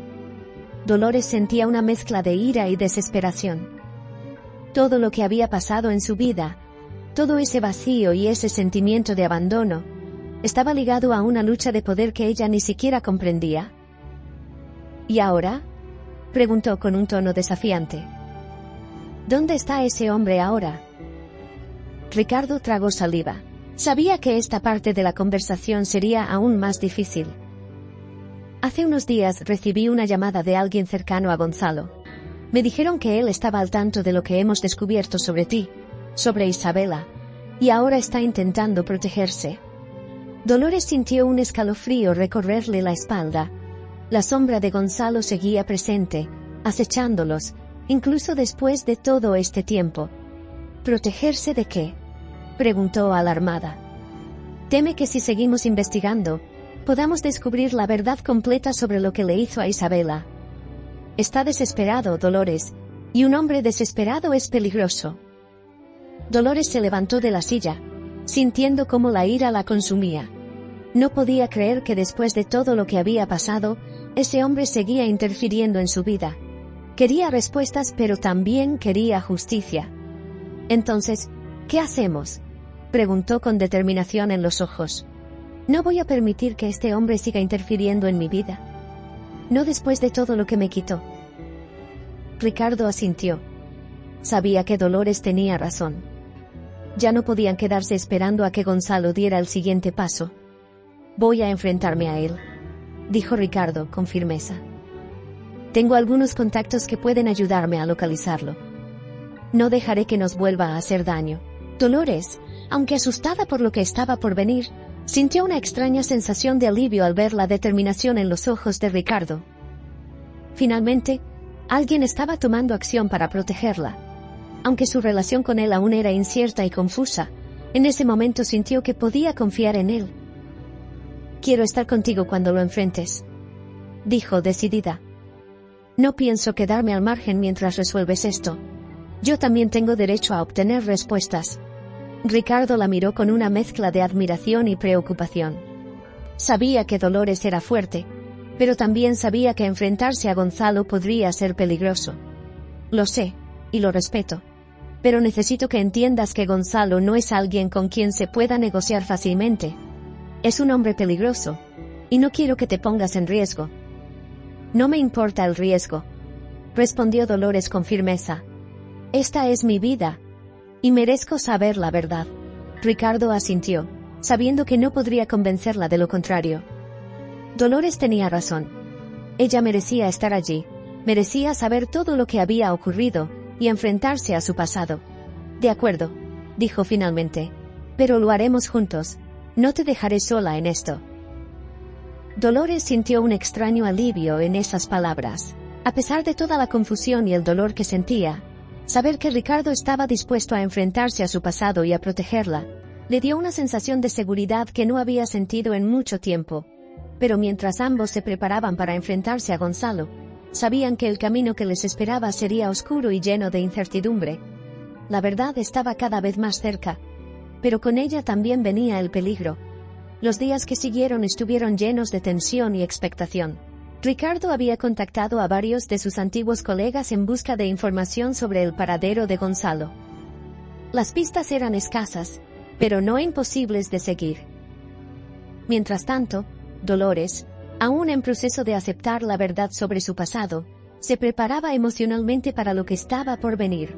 Dolores sentía una mezcla de ira y desesperación. Todo lo que había pasado en su vida, todo ese vacío y ese sentimiento de abandono, estaba ligado a una lucha de poder que ella ni siquiera comprendía. ¿Y ahora?, preguntó con un tono desafiante. ¿Dónde está ese hombre ahora? Ricardo tragó saliva. Sabía que esta parte de la conversación sería aún más difícil. Hace unos días recibí una llamada de alguien cercano a Gonzalo. Me dijeron que él estaba al tanto de lo que hemos descubierto sobre ti, sobre Isabela, y ahora está intentando protegerse. Dolores sintió un escalofrío recorrerle la espalda. La sombra de Gonzalo seguía presente, acechándolos, incluso después de todo este tiempo. ¿Protegerse de qué?, preguntó alarmada. Teme que si seguimos investigando, podamos descubrir la verdad completa sobre lo que le hizo a Isabela. Está desesperado, Dolores, y un hombre desesperado es peligroso. Dolores se levantó de la silla, sintiendo cómo la ira la consumía. No podía creer que después de todo lo que había pasado, ese hombre seguía interfiriendo en su vida. Quería respuestas, pero también quería justicia. Entonces, ¿qué hacemos?, preguntó con determinación en los ojos. No voy a permitir que este hombre siga interfiriendo en mi vida. No después de todo lo que me quitó. Ricardo asintió. Sabía que Dolores tenía razón. Ya no podían quedarse esperando a que Gonzalo diera el siguiente paso. Voy a enfrentarme a él, dijo Ricardo con firmeza. Tengo algunos contactos que pueden ayudarme a localizarlo. No dejaré que nos vuelva a hacer daño. Dolores, aunque asustada por lo que estaba por venir, sintió una extraña sensación de alivio al ver la determinación en los ojos de Ricardo. Finalmente, alguien estaba tomando acción para protegerla. Aunque su relación con él aún era incierta y confusa, en ese momento sintió que podía confiar en él. Quiero estar contigo cuando lo enfrentes, dijo decidida. No pienso quedarme al margen mientras resuelves esto. Yo también tengo derecho a obtener respuestas. Ricardo la miró con una mezcla de admiración y preocupación. Sabía que Dolores era fuerte, pero también sabía que enfrentarse a Gonzalo podría ser peligroso. Lo sé, y lo respeto. Pero necesito que entiendas que Gonzalo no es alguien con quien se pueda negociar fácilmente. Es un hombre peligroso, y no quiero que te pongas en riesgo. No me importa el riesgo, respondió Dolores con firmeza. Esta es mi vida, y merezco saber la verdad. Ricardo asintió, sabiendo que no podría convencerla de lo contrario. Dolores tenía razón. Ella merecía estar allí, merecía saber todo lo que había ocurrido, y enfrentarse a su pasado. De acuerdo, dijo finalmente, pero lo haremos juntos. No te dejaré sola en esto. Dolores sintió un extraño alivio en esas palabras. A pesar de toda la confusión y el dolor que sentía, saber que Ricardo estaba dispuesto a enfrentarse a su pasado y a protegerla, le dio una sensación de seguridad que no había sentido en mucho tiempo. Pero mientras ambos se preparaban para enfrentarse a Gonzalo, sabían que el camino que les esperaba sería oscuro y lleno de incertidumbre. La verdad estaba cada vez más cerca, pero con ella también venía el peligro. Los días que siguieron estuvieron llenos de tensión y expectación. Ricardo había contactado a varios de sus antiguos colegas en busca de información sobre el paradero de Gonzalo. Las pistas eran escasas, pero no imposibles de seguir. Mientras tanto, Dolores, aún en proceso de aceptar la verdad sobre su pasado, se preparaba emocionalmente para lo que estaba por venir.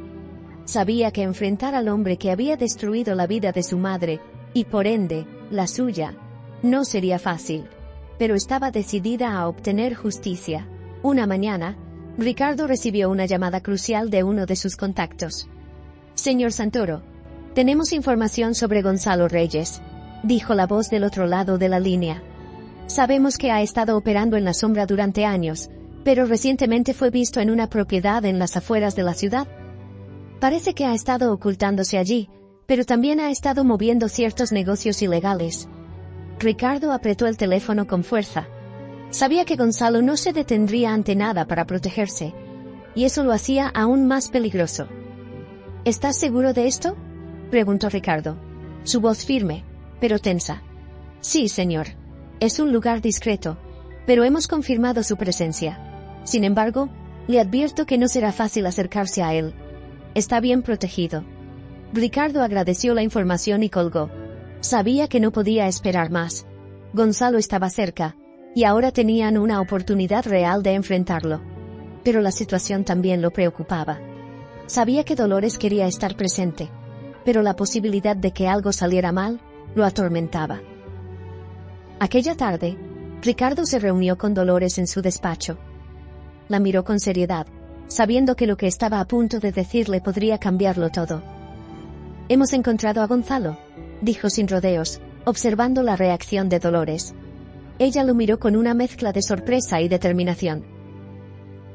Sabía que enfrentar al hombre que había destruido la vida de su madre, y por ende, la suya, no sería fácil, pero estaba decidida a obtener justicia. Una mañana, Ricardo recibió una llamada crucial de uno de sus contactos. Señor Santoro, tenemos información sobre Gonzalo Reyes, dijo la voz del otro lado de la línea. Sabemos que ha estado operando en la sombra durante años, pero recientemente fue visto en una propiedad en las afueras de la ciudad. Parece que ha estado ocultándose allí, pero también ha estado moviendo ciertos negocios ilegales. Ricardo apretó el teléfono con fuerza. Sabía que Gonzalo no se detendría ante nada para protegerse, y eso lo hacía aún más peligroso. ¿Estás seguro de esto?, preguntó Ricardo, su voz firme, pero tensa. Sí, señor. Es un lugar discreto, pero hemos confirmado su presencia. Sin embargo, le advierto que no será fácil acercarse a él. Está bien protegido. Ricardo agradeció la información y colgó. Sabía que no podía esperar más. Gonzalo estaba cerca, y ahora tenían una oportunidad real de enfrentarlo. Pero la situación también lo preocupaba. Sabía que Dolores quería estar presente, pero la posibilidad de que algo saliera mal lo atormentaba. Aquella tarde, Ricardo se reunió con Dolores en su despacho. La miró con seriedad, sabiendo que lo que estaba a punto de decirle podría cambiarlo todo. «Hemos encontrado a Gonzalo», dijo sin rodeos, observando la reacción de Dolores. Ella lo miró con una mezcla de sorpresa y determinación.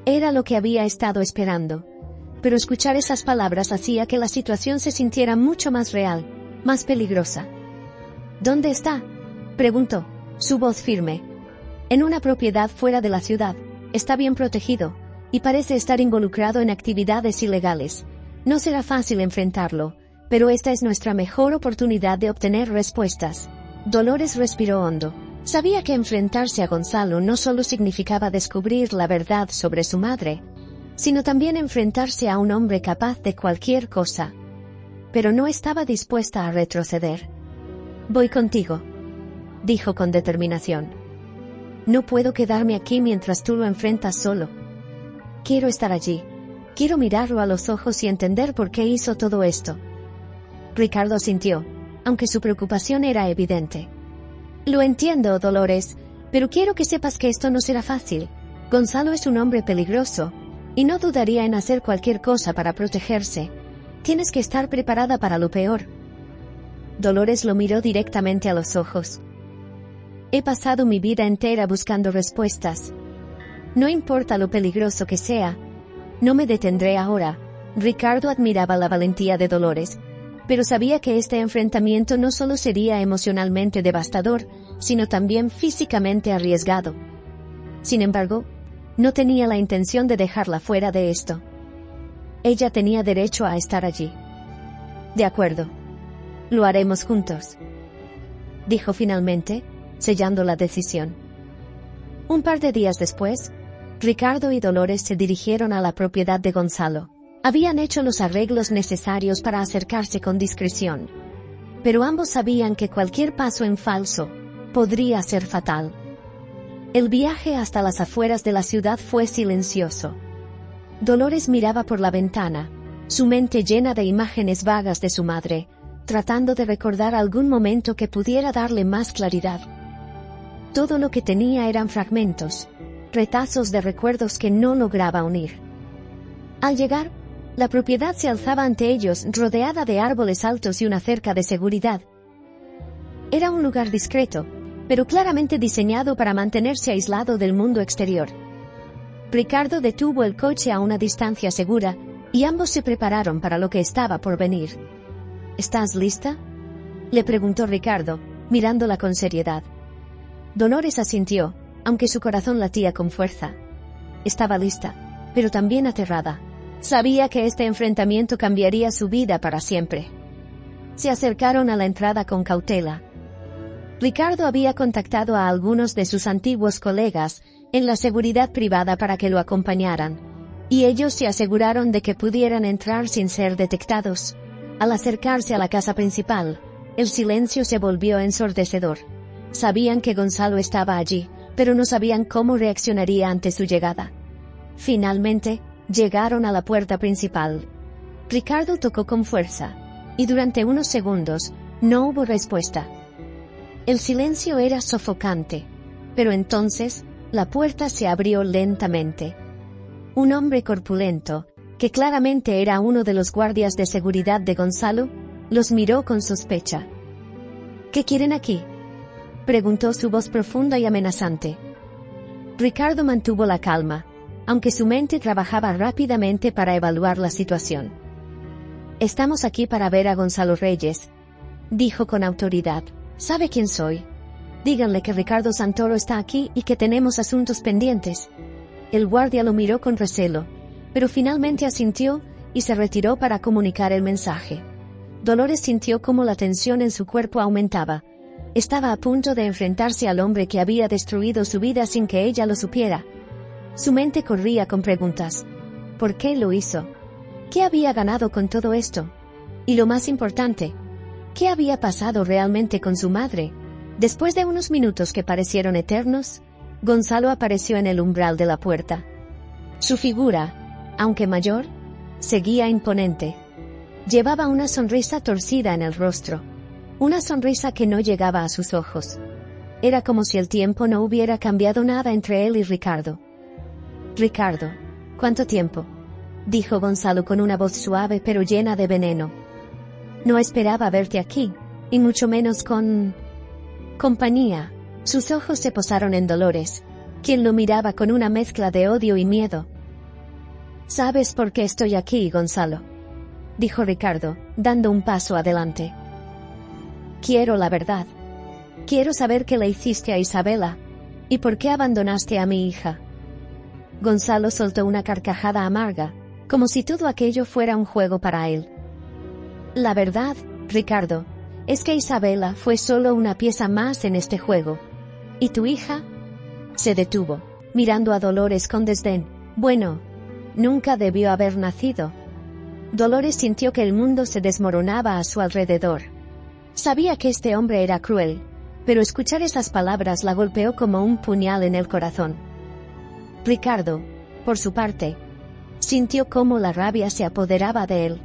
Era lo que había estado esperando, pero escuchar esas palabras hacía que la situación se sintiera mucho más real, más peligrosa. «¿Dónde está?», preguntó, su voz firme. «En una propiedad fuera de la ciudad. Está bien protegido, y parece estar involucrado en actividades ilegales. No será fácil enfrentarlo, pero esta es nuestra mejor oportunidad de obtener respuestas». Dolores respiró hondo. Sabía que enfrentarse a Gonzalo no solo significaba descubrir la verdad sobre su madre, sino también enfrentarse a un hombre capaz de cualquier cosa. Pero no estaba dispuesta a retroceder. «Voy contigo», dijo con determinación. «No puedo quedarme aquí mientras tú lo enfrentas solo. Quiero estar allí, Quiero mirarlo a los ojos y entender por qué hizo todo esto. Ricardo asintió, aunque su preocupación era evidente. Lo entiendo, Dolores, pero quiero que sepas que esto no será fácil. Gonzalo es un hombre peligroso, y no dudaría en hacer cualquier cosa para protegerse. Tienes que estar preparada para lo peor. Dolores lo miró directamente a los ojos. He pasado mi vida entera buscando respuestas. No importa lo peligroso que sea, no me detendré ahora. Ricardo admiraba la valentía de Dolores, pero sabía que este enfrentamiento no solo sería emocionalmente devastador, sino también físicamente arriesgado. Sin embargo, no tenía la intención de dejarla fuera de esto. Ella tenía derecho a estar allí. De acuerdo. Lo haremos juntos, dijo finalmente, sellando la decisión. Un par de días después, Ricardo y Dolores se dirigieron a la propiedad de Gonzalo. Habían hecho los arreglos necesarios para acercarse con discreción, pero ambos sabían que cualquier paso en falso podría ser fatal. El viaje hasta las afueras de la ciudad fue silencioso. Dolores miraba por la ventana, su mente llena de imágenes vagas de su madre, tratando de recordar algún momento que pudiera darle más claridad. Todo lo que tenía eran fragmentos, retazos de recuerdos que no lograba unir. Al llegar, la propiedad se alzaba ante ellos, rodeada de árboles altos y una cerca de seguridad. Era un lugar discreto, pero claramente diseñado para mantenerse aislado del mundo exterior. Ricardo detuvo el coche a una distancia segura, y ambos se prepararon para lo que estaba por venir. ¿Estás lista?, le preguntó Ricardo, mirándola con seriedad. Dolores asintió, aunque su corazón latía con fuerza. Estaba lista, pero también aterrada. Sabía que este enfrentamiento cambiaría su vida para siempre. Se acercaron a la entrada con cautela. Ricardo había contactado a algunos de sus antiguos colegas en la seguridad privada para que lo acompañaran, y ellos se aseguraron de que pudieran entrar sin ser detectados. Al acercarse a la casa principal, el silencio se volvió ensordecedor. Sabían que Gonzalo estaba allí, pero no sabían cómo reaccionaría ante su llegada. Finalmente, llegaron a la puerta principal. Ricardo tocó con fuerza, y durante unos segundos, no hubo respuesta. El silencio era sofocante, pero entonces, la puerta se abrió lentamente. Un hombre corpulento, que claramente era uno de los guardias de seguridad de Gonzalo, los miró con sospecha. ¿Qué quieren aquí?, preguntó su voz profunda y amenazante. Ricardo mantuvo la calma, aunque su mente trabajaba rápidamente para evaluar la situación. Estamos aquí para ver a Gonzalo Reyes, dijo con autoridad. ¿Sabe quién soy? Díganle que Ricardo Santoro está aquí y que tenemos asuntos pendientes. El guardia lo miró con recelo, pero finalmente asintió y se retiró para comunicar el mensaje. Dolores sintió cómo la tensión en su cuerpo aumentaba. Estaba a punto de enfrentarse al hombre que había destruido su vida sin que ella lo supiera. Su mente corría con preguntas. ¿Por qué lo hizo? ¿Qué había ganado con todo esto? Y lo más importante, ¿qué había pasado realmente con su madre? Después de unos minutos que parecieron eternos, Gonzalo apareció en el umbral de la puerta. Su figura, aunque mayor, seguía imponente. Llevaba una sonrisa torcida en el rostro, una sonrisa que no llegaba a sus ojos. Era como si el tiempo no hubiera cambiado nada entre él y Ricardo. Ricardo, ¿cuánto tiempo?, dijo Gonzalo con una voz suave pero llena de veneno. No esperaba verte aquí, y mucho menos con compañía. Sus ojos se posaron en Dolores, quien lo miraba con una mezcla de odio y miedo. ¿Sabes por qué estoy aquí, Gonzalo?, dijo Ricardo, dando un paso adelante. Quiero la verdad. Quiero saber qué le hiciste a Isabela, y por qué abandonaste a mi hija. Gonzalo soltó una carcajada amarga, como si todo aquello fuera un juego para él. La verdad, Ricardo, es que Isabela fue solo una pieza más en este juego. ¿Y tu hija? Se detuvo, mirando a Dolores con desdén. Bueno, nunca debió haber nacido. Dolores sintió que el mundo se desmoronaba a su alrededor. Sabía que este hombre era cruel, pero escuchar esas palabras la golpeó como un puñal en el corazón. Ricardo, por su parte, Sintió cómo la rabia se apoderaba de él.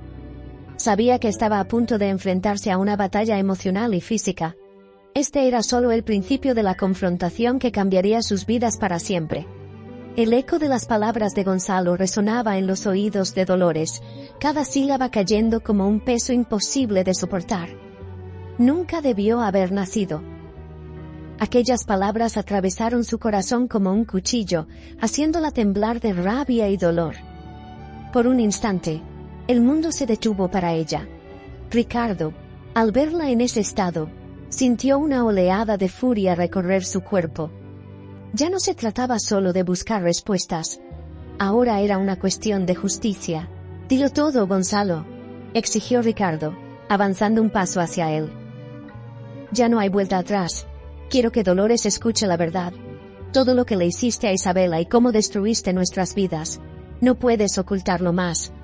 Sabía que estaba a punto de enfrentarse a una batalla emocional y física. Este era solo el principio de la confrontación que cambiaría sus vidas para siempre. El eco de las palabras de Gonzalo resonaba en los oídos de Dolores, cada sílaba cayendo como un peso imposible de soportar. Nunca debió haber nacido. Aquellas palabras atravesaron su corazón como un cuchillo, haciéndola temblar de rabia y dolor. Por un instante, el mundo se detuvo para ella. Ricardo, al verla en ese estado, sintió una oleada de furia recorrer su cuerpo. Ya no se trataba solo de buscar respuestas. Ahora era una cuestión de justicia. «Dilo todo, Gonzalo», exigió Ricardo, avanzando un paso hacia él. «Ya no hay vuelta atrás. Quiero que Dolores escuche la verdad. Todo lo que le hiciste a Isabela y cómo destruiste nuestras vidas. No puedes ocultarlo más».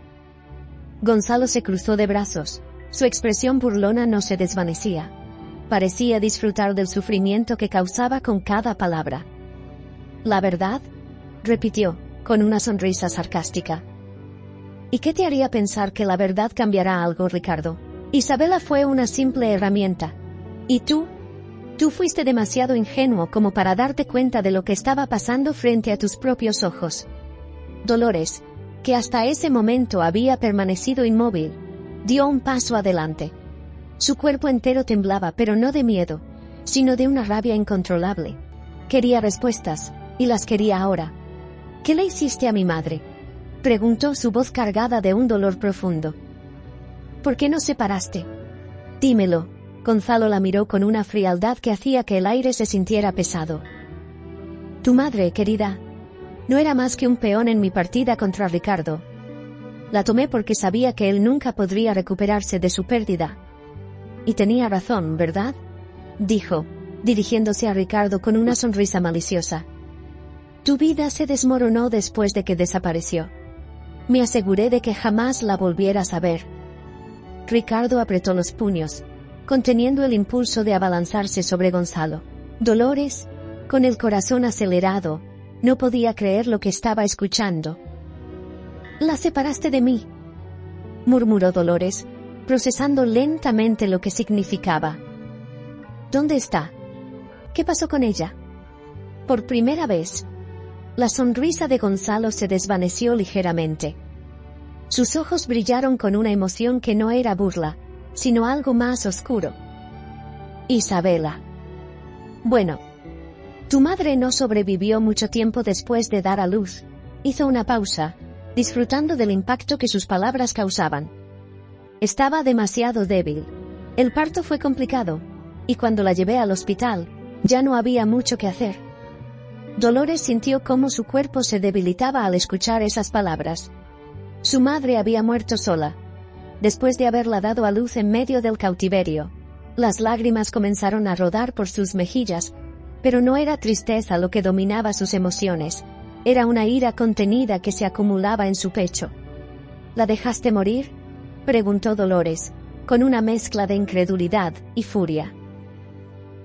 Gonzalo se cruzó de brazos. Su expresión burlona no se desvanecía. Parecía disfrutar del sufrimiento que causaba con cada palabra. «¿La verdad?», repitió, con una sonrisa sarcástica. «¿Y qué te haría pensar que la verdad cambiará algo, Ricardo? Isabela fue una simple herramienta. ¿Y tú? Tú fuiste demasiado ingenuo como para darte cuenta de lo que estaba pasando frente a tus propios ojos». Dolores, que hasta ese momento había permanecido inmóvil, dio un paso adelante. Su cuerpo entero temblaba, pero no de miedo, sino de una rabia incontrolable. Quería respuestas, y las quería ahora. «¿Qué le hiciste a mi madre?», preguntó, su voz cargada de un dolor profundo. «¿Por qué nos separaste? Dímelo». Gonzalo la miró con una frialdad que hacía que el aire se sintiera pesado. «Tu madre, querida, no era más que un peón en mi partida contra Ricardo. La tomé porque sabía que él nunca podría recuperarse de su pérdida. Y tenía razón, ¿verdad?», dijo, dirigiéndose a Ricardo con una sonrisa maliciosa. «Tu vida se desmoronó después de que desapareció. Me aseguré de que jamás la volvieras a ver». Ricardo apretó los puños, conteniendo el impulso de abalanzarse sobre Gonzalo. Dolores, con el corazón acelerado, no podía creer lo que estaba escuchando. «La separaste de mí», murmuró Dolores, procesando lentamente lo que significaba. «¿Dónde está? ¿Qué pasó con ella?». Por primera vez, la sonrisa de Gonzalo se desvaneció ligeramente. Sus ojos brillaron con una emoción que no era burla, sino algo más oscuro. «Isabela. Bueno, tu madre no sobrevivió mucho tiempo después de dar a luz». Hizo una pausa, disfrutando del impacto que sus palabras causaban. «Estaba demasiado débil. El parto fue complicado, y cuando la llevé al hospital, ya no había mucho que hacer». Dolores sintió cómo su cuerpo se debilitaba al escuchar esas palabras. Su madre había muerto sola, después de haberla dado a luz en medio del cautiverio. Las lágrimas comenzaron a rodar por sus mejillas, pero no era tristeza lo que dominaba sus emociones, era una ira contenida que se acumulaba en su pecho. «¿La dejaste morir?», preguntó Dolores, con una mezcla de incredulidad y furia.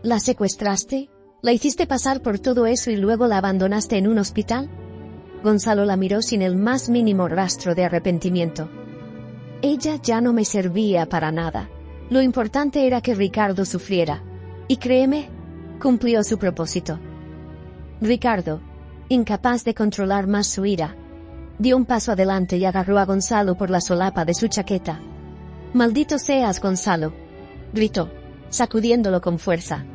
«¿La secuestraste? ¿La hiciste pasar por todo eso y luego la abandonaste en un hospital?». Gonzalo la miró sin el más mínimo rastro de arrepentimiento. «Ella ya no me servía para nada. Lo importante era que Ricardo sufriera. Y créeme, cumplió su propósito». Ricardo, incapaz de controlar más su ira, dio un paso adelante y agarró a Gonzalo por la solapa de su chaqueta. «Maldito seas, Gonzalo», gritó, sacudiéndolo con fuerza.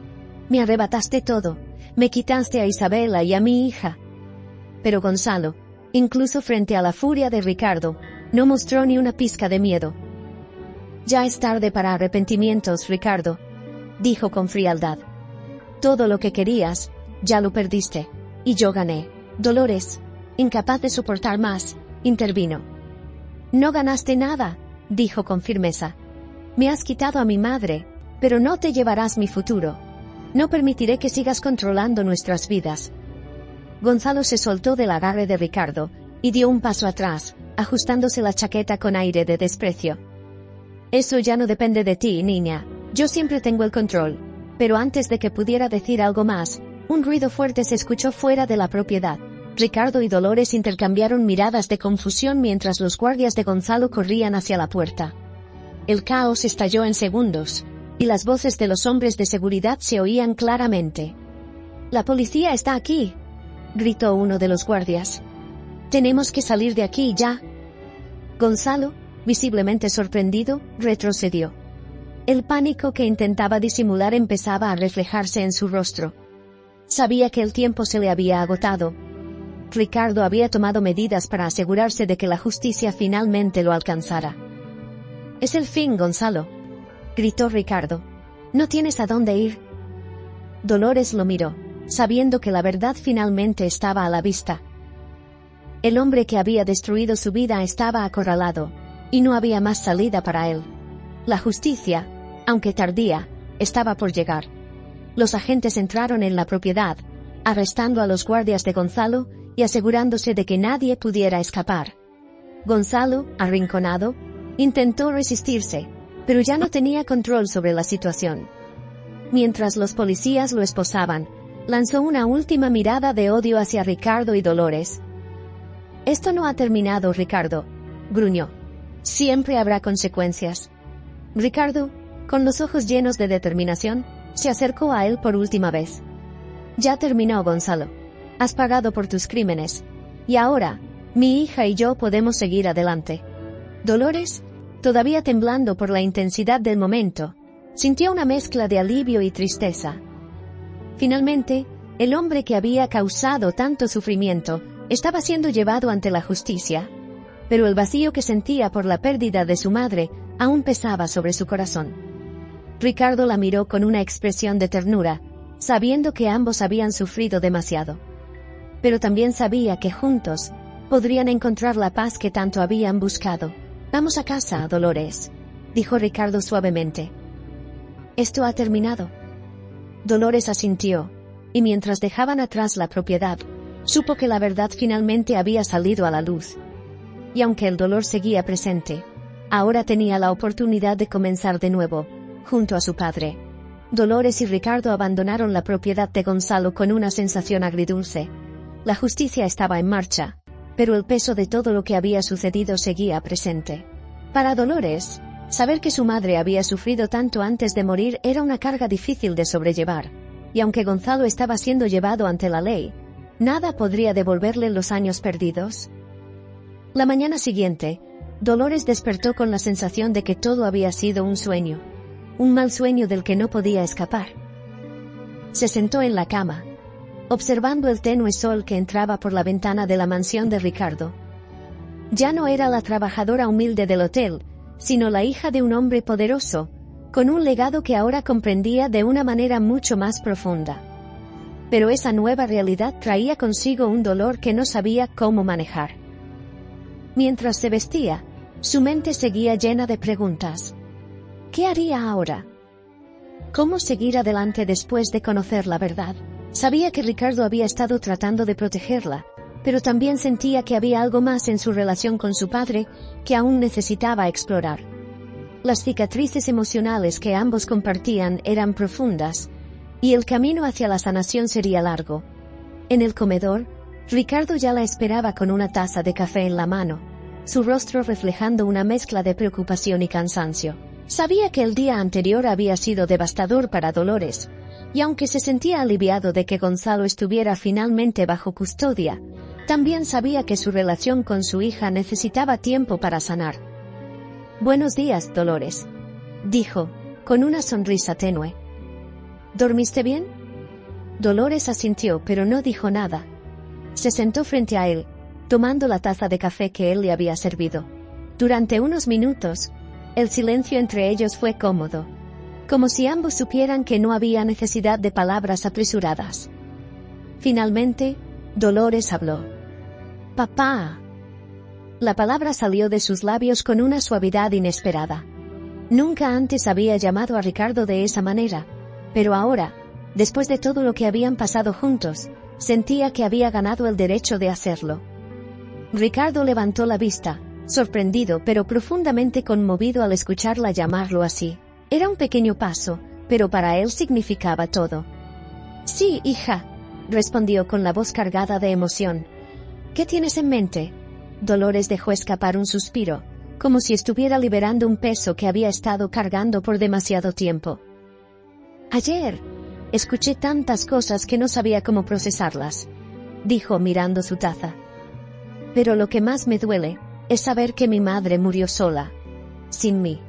«Me arrebataste todo, me quitaste a Isabela y a mi hija». Pero Gonzalo, incluso frente a la furia de Ricardo, no mostró ni una pizca de miedo. «Ya es tarde para arrepentimientos, Ricardo», dijo con frialdad. «Todo lo que querías, ya lo perdiste, y yo gané». Dolores, incapaz de soportar más, intervino. «No ganaste nada», dijo con firmeza. «Me has quitado a mi madre, pero no te llevarás mi futuro. No permitiré que sigas controlando nuestras vidas». Gonzalo se soltó del agarre de Ricardo, y dio un paso atrás, ajustándose la chaqueta con aire de desprecio. «Eso ya no depende de ti, niña. Yo siempre tengo el control». Pero antes de que pudiera decir algo más, un ruido fuerte se escuchó fuera de la propiedad. Ricardo y Dolores intercambiaron miradas de confusión mientras los guardias de Gonzalo corrían hacia la puerta. El caos estalló en segundos, y las voces de los hombres de seguridad se oían claramente. «La policía está aquí», gritó uno de los guardias. «Tenemos que salir de aquí ya». Gonzalo, visiblemente sorprendido, retrocedió. El pánico que intentaba disimular empezaba a reflejarse en su rostro. Sabía que el tiempo se le había agotado. Ricardo había tomado medidas para asegurarse de que la justicia finalmente lo alcanzara. «Es el fin, Gonzalo», gritó Ricardo. «No tienes a dónde ir». Dolores lo miró, sabiendo que la verdad finalmente estaba a la vista. El hombre que había destruido su vida estaba acorralado, y no había más salida para él. La justicia, aunque tardía, estaba por llegar. Los agentes entraron en la propiedad, arrestando a los guardias de Gonzalo y asegurándose de que nadie pudiera escapar. Gonzalo, arrinconado, intentó resistirse, pero ya no tenía control sobre la situación. Mientras los policías lo esposaban, lanzó una última mirada de odio hacia Ricardo y Dolores. «Esto no ha terminado, Ricardo», gruñó. «Siempre habrá consecuencias». Ricardo, con los ojos llenos de determinación, se acercó a él por última vez. «Ya terminó, Gonzalo. Has pagado por tus crímenes. Y ahora, mi hija y yo podemos seguir adelante». Dolores, todavía temblando por la intensidad del momento, sintió una mezcla de alivio y tristeza. Finalmente, el hombre que había causado tanto sufrimiento estaba siendo llevado ante la justicia, pero el vacío que sentía por la pérdida de su madre aún pesaba sobre su corazón. Ricardo la miró con una expresión de ternura, sabiendo que ambos habían sufrido demasiado. Pero también sabía que juntos podrían encontrar la paz que tanto habían buscado. «Vamos a casa, Dolores», dijo Ricardo suavemente. «Esto ha terminado». Dolores asintió, y mientras dejaban atrás la propiedad, supo que la verdad finalmente había salido a la luz. Y aunque el dolor seguía presente, ahora tenía la oportunidad de comenzar de nuevo, junto a su padre. Dolores y Ricardo abandonaron la propiedad de Gonzalo con una sensación agridulce. La justicia estaba en marcha, pero el peso de todo lo que había sucedido seguía presente. Para Dolores, saber que su madre había sufrido tanto antes de morir era una carga difícil de sobrellevar, y aunque Gonzalo estaba siendo llevado ante la ley, nada podría devolverle los años perdidos. La mañana siguiente, Dolores despertó con la sensación de que todo había sido un sueño, un mal sueño del que no podía escapar. Se sentó en la cama, observando el tenue sol que entraba por la ventana de la mansión de Ricardo. Ya no era la trabajadora humilde del hotel, sino la hija de un hombre poderoso, con un legado que ahora comprendía de una manera mucho más profunda. Pero esa nueva realidad traía consigo un dolor que no sabía cómo manejar. Mientras se vestía, su mente seguía llena de preguntas. ¿Qué haría ahora? ¿Cómo seguir adelante después de conocer la verdad? Sabía que Ricardo había estado tratando de protegerla, pero también sentía que había algo más en su relación con su padre que aún necesitaba explorar. Las cicatrices emocionales que ambos compartían eran profundas, y el camino hacia la sanación sería largo. En el comedor, Ricardo ya la esperaba con una taza de café en la mano, su rostro reflejando una mezcla de preocupación y cansancio. Sabía que el día anterior había sido devastador para Dolores, y aunque se sentía aliviado de que Gonzalo estuviera finalmente bajo custodia, también sabía que su relación con su hija necesitaba tiempo para sanar. «Buenos días, Dolores», dijo, con una sonrisa tenue. «¿Dormiste bien?» Dolores asintió, pero no dijo nada. Se sentó frente a él, tomando la taza de café que él le había servido. Durante unos minutos, el silencio entre ellos fue cómodo, como si ambos supieran que no había necesidad de palabras apresuradas. Finalmente, Dolores habló. «Papá». La palabra salió de sus labios con una suavidad inesperada. Nunca antes había llamado a Ricardo de esa manera, pero ahora, después de todo lo que habían pasado juntos, sentía que había ganado el derecho de hacerlo. Ricardo levantó la vista, sorprendido pero profundamente conmovido al escucharla llamarlo así. Era un pequeño paso, pero para él significaba todo. «Sí, hija», respondió con la voz cargada de emoción, ¿Qué tienes en mente? Dolores dejó escapar un suspiro, como si estuviera liberando un peso que había estado cargando por demasiado tiempo. Ayer, escuché tantas cosas que no sabía cómo procesarlas, dijo mirando su taza. Pero lo que más me duele es saber que mi madre murió sola, sin mí.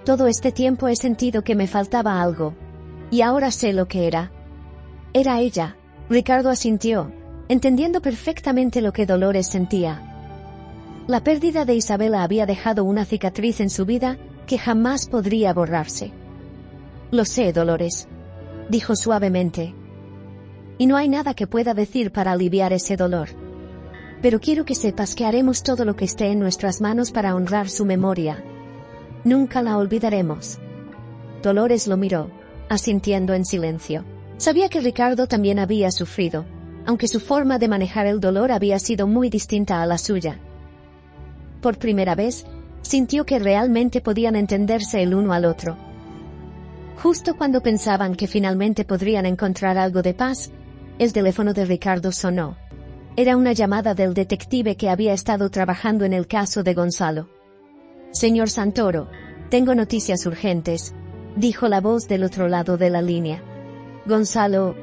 Todo este tiempo he sentido que me faltaba algo, y ahora sé lo que era. Era ella. Ricardo asintió, entendiendo perfectamente lo que Dolores sentía. La pérdida de Isabela había dejado una cicatriz en su vida que jamás podría borrarse. Lo sé, Dolores, dijo suavemente. Y no hay nada que pueda decir para aliviar ese dolor. Pero quiero que sepas que haremos todo lo que esté en nuestras manos para honrar su memoria. Nunca la olvidaremos. Dolores lo miró, asintiendo en silencio. Sabía que Ricardo también había sufrido, aunque su forma de manejar el dolor había sido muy distinta a la suya. Por primera vez, sintió que realmente podían entenderse el uno al otro. Justo cuando pensaban que finalmente podrían encontrar algo de paz, el teléfono de Ricardo sonó. Era una llamada del detective que había estado trabajando en el caso de Gonzalo. «Señor Santoro, tengo noticias urgentes», dijo la voz del otro lado de la línea. Gonzalo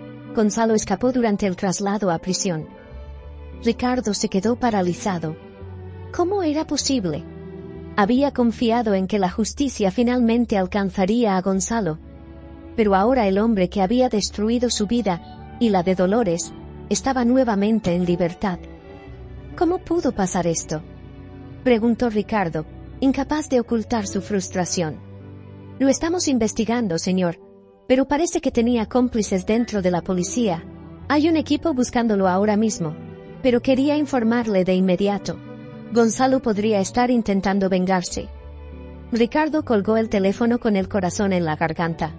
escapó durante el traslado a prisión. Ricardo se quedó paralizado. ¿Cómo era posible? Había confiado en que la justicia finalmente alcanzaría a Gonzalo, pero ahora el hombre que había destruido su vida, y la de Dolores, estaba nuevamente en libertad. ¿Cómo pudo pasar esto?, preguntó Ricardo, incapaz de ocultar su frustración. Lo estamos investigando, señor, pero parece que tenía cómplices dentro de la policía. Hay un equipo buscándolo ahora mismo, pero quería informarle de inmediato. Gonzalo podría estar intentando vengarse. Ricardo colgó el teléfono con el corazón en la garganta.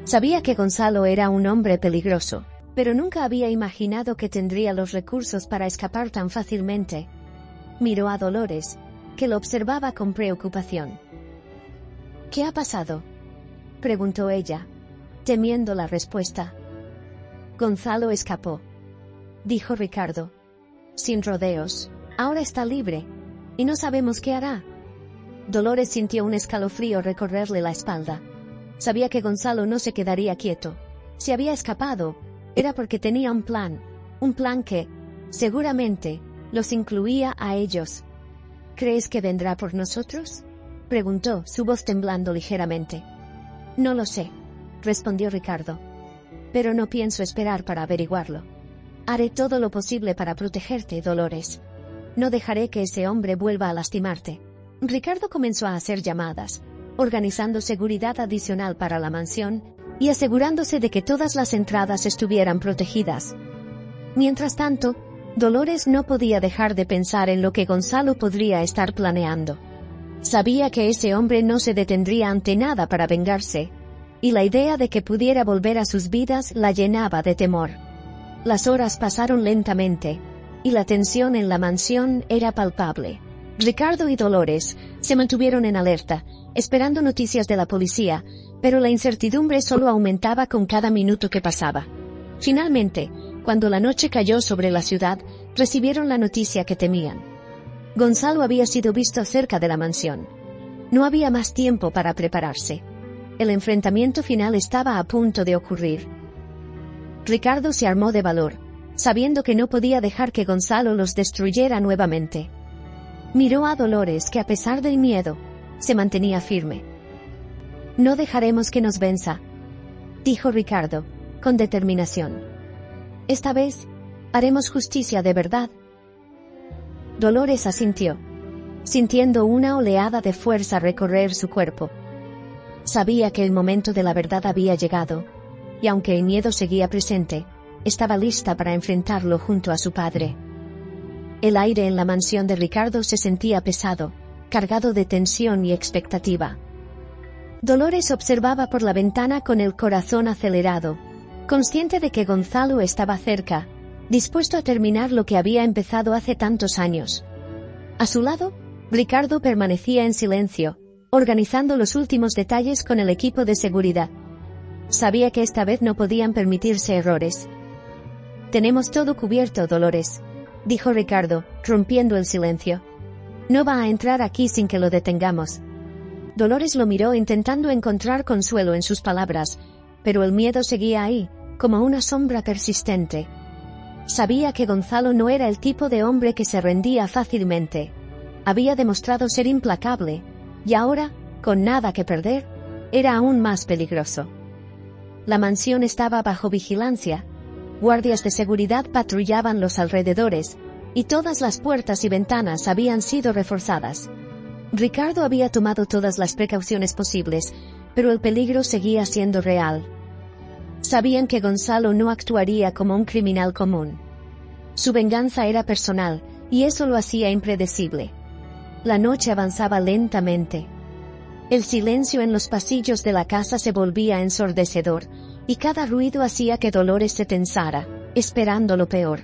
Sabía que Gonzalo era un hombre peligroso, pero nunca había imaginado que tendría los recursos para escapar tan fácilmente. Miró a Dolores, que lo observaba con preocupación. «¿Qué ha pasado?», preguntó ella, temiendo la respuesta. «Gonzalo escapó», dijo Ricardo. «Sin rodeos. Ahora está libre, y no sabemos qué hará». Dolores sintió un escalofrío recorrerle la espalda. Sabía que Gonzalo no se quedaría quieto. Si había escapado, era porque tenía un plan que, seguramente, los incluía a ellos. «¿Crees que vendrá por nosotros?», preguntó, su voz temblando ligeramente. «No lo sé», respondió Ricardo. «Pero no pienso esperar para averiguarlo. Haré todo lo posible para protegerte, Dolores. No dejaré que ese hombre vuelva a lastimarte». Ricardo comenzó a hacer llamadas, organizando seguridad adicional para la mansión y asegurándose de que todas las entradas estuvieran protegidas. Mientras tanto, Dolores no podía dejar de pensar en lo que Gonzalo podría estar planeando. Sabía que ese hombre no se detendría ante nada para vengarse, y la idea de que pudiera volver a sus vidas la llenaba de temor. Las horas pasaron lentamente, y la tensión en la mansión era palpable. Ricardo y Dolores se mantuvieron en alerta, esperando noticias de la policía, pero la incertidumbre solo aumentaba con cada minuto que pasaba. Finalmente, cuando la noche cayó sobre la ciudad, recibieron la noticia que temían. Gonzalo había sido visto cerca de la mansión. No había más tiempo para prepararse. El enfrentamiento final estaba a punto de ocurrir. Ricardo se armó de valor, sabiendo que no podía dejar que Gonzalo los destruyera nuevamente. Miró a Dolores, que a pesar del miedo, se mantenía firme. «No dejaremos que nos venza», dijo Ricardo, con determinación. «Esta vez, haremos justicia de verdad». Dolores asintió, sintiendo una oleada de fuerza recorrer su cuerpo. Sabía que el momento de la verdad había llegado, y aunque el miedo seguía presente, estaba lista para enfrentarlo junto a su padre. El aire en la mansión de Ricardo se sentía pesado, cargado de tensión y expectativa. Dolores observaba por la ventana con el corazón acelerado, consciente de que Gonzalo estaba cerca, dispuesto a terminar lo que había empezado hace tantos años. A su lado, Ricardo permanecía en silencio, organizando los últimos detalles con el equipo de seguridad. Sabía que esta vez no podían permitirse errores. «Tenemos todo cubierto, Dolores», dijo Ricardo, rompiendo el silencio. No va a entrar aquí sin que lo detengamos. Dolores lo miró intentando encontrar consuelo en sus palabras, pero el miedo seguía ahí, como una sombra persistente. Sabía que Gonzalo no era el tipo de hombre que se rendía fácilmente. Había demostrado ser implacable, y ahora, con nada que perder, era aún más peligroso. La mansión estaba bajo vigilancia. Guardias de seguridad patrullaban los alrededores, y todas las puertas y ventanas habían sido reforzadas. Ricardo había tomado todas las precauciones posibles, pero el peligro seguía siendo real. Sabían que Gonzalo no actuaría como un criminal común. Su venganza era personal, y eso lo hacía impredecible. La noche avanzaba lentamente. El silencio en los pasillos de la casa se volvía ensordecedor, y cada ruido hacía que Dolores se tensara, esperando lo peor.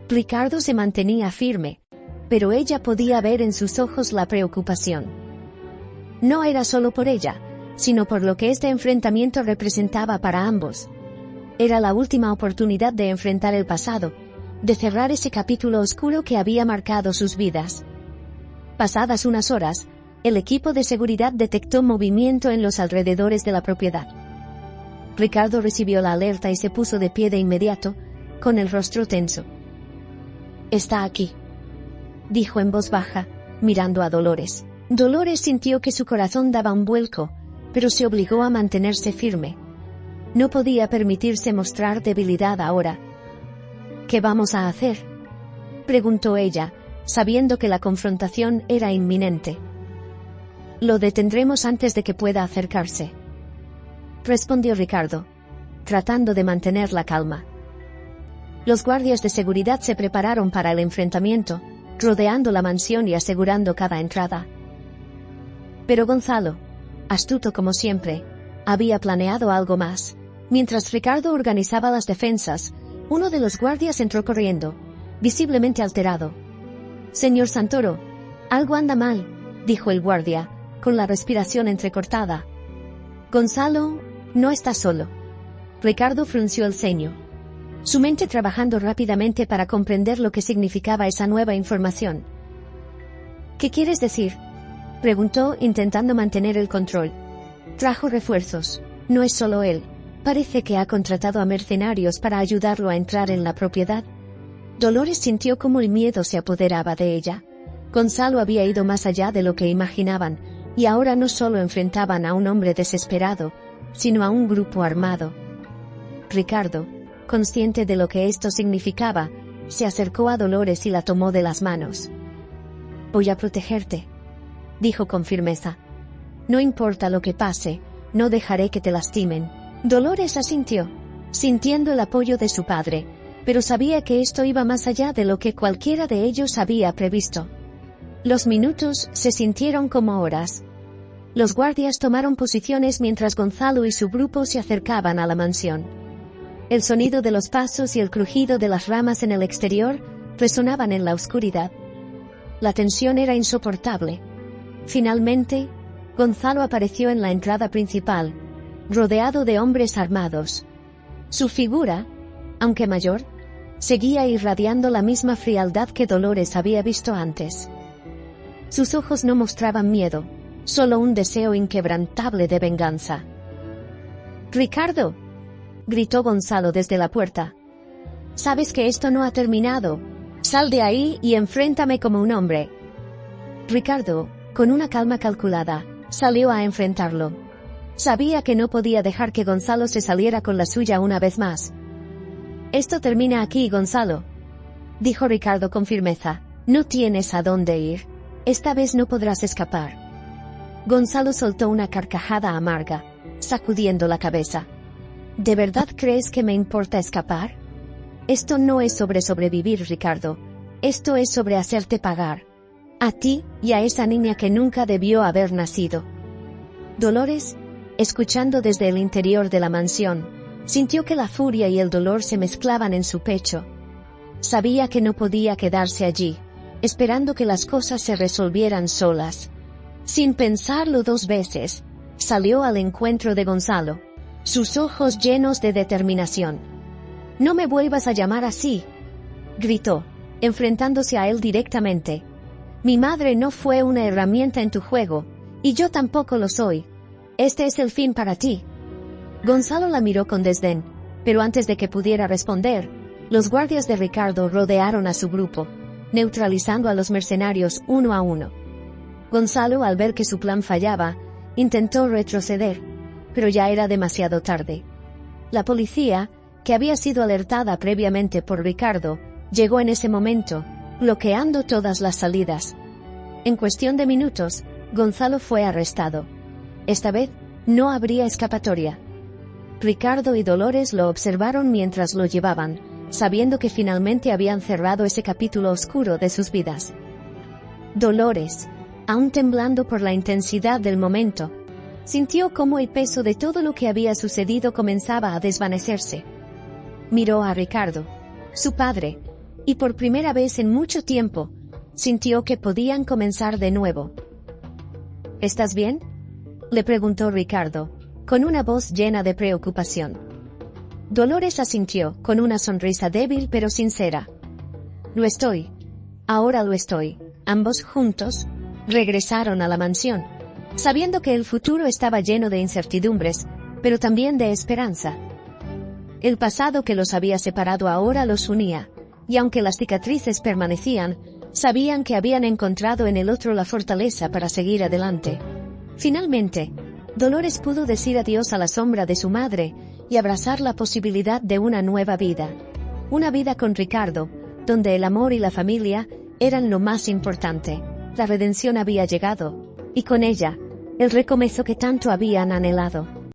Ricardo se mantenía firme, pero ella podía ver en sus ojos la preocupación. No era solo por ella, sino por lo que este enfrentamiento representaba para ambos. Era la última oportunidad de enfrentar el pasado, de cerrar ese capítulo oscuro que había marcado sus vidas. Pasadas unas horas, el equipo de seguridad detectó movimiento en los alrededores de la propiedad. Ricardo recibió la alerta y se puso de pie de inmediato, con el rostro tenso. «Está aquí», dijo en voz baja, mirando a Dolores. Dolores sintió que su corazón daba un vuelco, pero se obligó a mantenerse firme. No podía permitirse mostrar debilidad ahora. «¿Qué vamos a hacer?», preguntó ella, sabiendo que la confrontación era inminente. «Lo detendremos antes de que pueda acercarse», respondió Ricardo, tratando de mantener la calma. Los guardias de seguridad se prepararon para el enfrentamiento, rodeando la mansión y asegurando cada entrada. Pero Gonzalo, astuto como siempre, había planeado algo más. Mientras Ricardo organizaba las defensas, uno de los guardias entró corriendo, visiblemente alterado. «Señor Santoro, algo anda mal», dijo el guardia, con la respiración entrecortada. «Gonzalo no está solo». Ricardo frunció el ceño, su mente trabajando rápidamente para comprender lo que significaba esa nueva información. «¿Qué quieres decir?», preguntó, intentando mantener el control. «Trajo refuerzos. No es solo él. Parece que ha contratado a mercenarios para ayudarlo a entrar en la propiedad». Dolores sintió como el miedo se apoderaba de ella. Gonzalo había ido más allá de lo que imaginaban, y ahora no solo enfrentaban a un hombre desesperado, sino a un grupo armado. Ricardo, consciente de lo que esto significaba, se acercó a Dolores y la tomó de las manos. «Voy a protegerte», dijo con firmeza. «No importa lo que pase, no dejaré que te lastimen». Dolores asintió, sintiendo el apoyo de su padre, pero sabía que esto iba más allá de lo que cualquiera de ellos había previsto. Los minutos se sintieron como horas. Los guardias tomaron posiciones mientras Gonzalo y su grupo se acercaban a la mansión. El sonido de los pasos y el crujido de las ramas en el exterior resonaban en la oscuridad. La tensión era insoportable. Finalmente, Gonzalo apareció en la entrada principal, rodeado de hombres armados. Su figura, aunque mayor, seguía irradiando la misma frialdad que Dolores había visto antes. Sus ojos no mostraban miedo, solo un deseo inquebrantable de venganza. «¡Ricardo!», gritó Gonzalo desde la puerta. «Sabes que esto no ha terminado. Sal de ahí y enfréntame como un hombre». Ricardo, con una calma calculada, salió a enfrentarlo. Sabía que no podía dejar que Gonzalo se saliera con la suya una vez más. «Esto termina aquí, Gonzalo», dijo Ricardo con firmeza. «No tienes a dónde ir. Esta vez no podrás escapar». Gonzalo soltó una carcajada amarga, sacudiendo la cabeza. «¿De verdad crees que me importa escapar? Esto no es sobre sobrevivir, Ricardo. Esto es sobre hacerte pagar. A ti y a esa niña que nunca debió haber nacido». Dolores, escuchando desde el interior de la mansión, sintió que la furia y el dolor se mezclaban en su pecho. Sabía que no podía quedarse allí, esperando que las cosas se resolvieran solas. Sin pensarlo dos veces, salió al encuentro de Gonzalo, sus ojos llenos de determinación. «No me vuelvas a llamar así», gritó, enfrentándose a él directamente. Mi madre no fue una herramienta en tu juego, y yo tampoco lo soy. Este es el fin para ti. Gonzalo la miró con desdén, pero antes de que pudiera responder, los guardias de Ricardo rodearon a su grupo, neutralizando a los mercenarios uno a uno. Gonzalo, al ver que su plan fallaba, intentó retroceder, pero ya era demasiado tarde. La policía, que había sido alertada previamente por Ricardo, llegó en ese momento, bloqueando todas las salidas. En cuestión de minutos, Gonzalo fue arrestado. Esta vez, no habría escapatoria. Ricardo y Dolores lo observaron mientras lo llevaban, sabiendo que finalmente habían cerrado ese capítulo oscuro de sus vidas. Dolores, aún temblando por la intensidad del momento, sintió cómo el peso de todo lo que había sucedido comenzaba a desvanecerse. Miró a Ricardo, su padre, y por primera vez en mucho tiempo, sintió que podían comenzar de nuevo. ¿Estás bien?, le preguntó Ricardo, con una voz llena de preocupación. Dolores asintió, con una sonrisa débil pero sincera. Lo estoy. Ahora lo estoy. Ambos juntos regresaron a la mansión, sabiendo que el futuro estaba lleno de incertidumbres, pero también de esperanza. El pasado que los había separado ahora los unía, y aunque las cicatrices permanecían, sabían que habían encontrado en el otro la fortaleza para seguir adelante. Finalmente, Dolores pudo decir adiós a la sombra de su madre y abrazar la posibilidad de una nueva vida. Una vida con Ricardo, donde el amor y la familia eran lo más importante. La redención había llegado, y con ella, el recomienzo que tanto habían anhelado.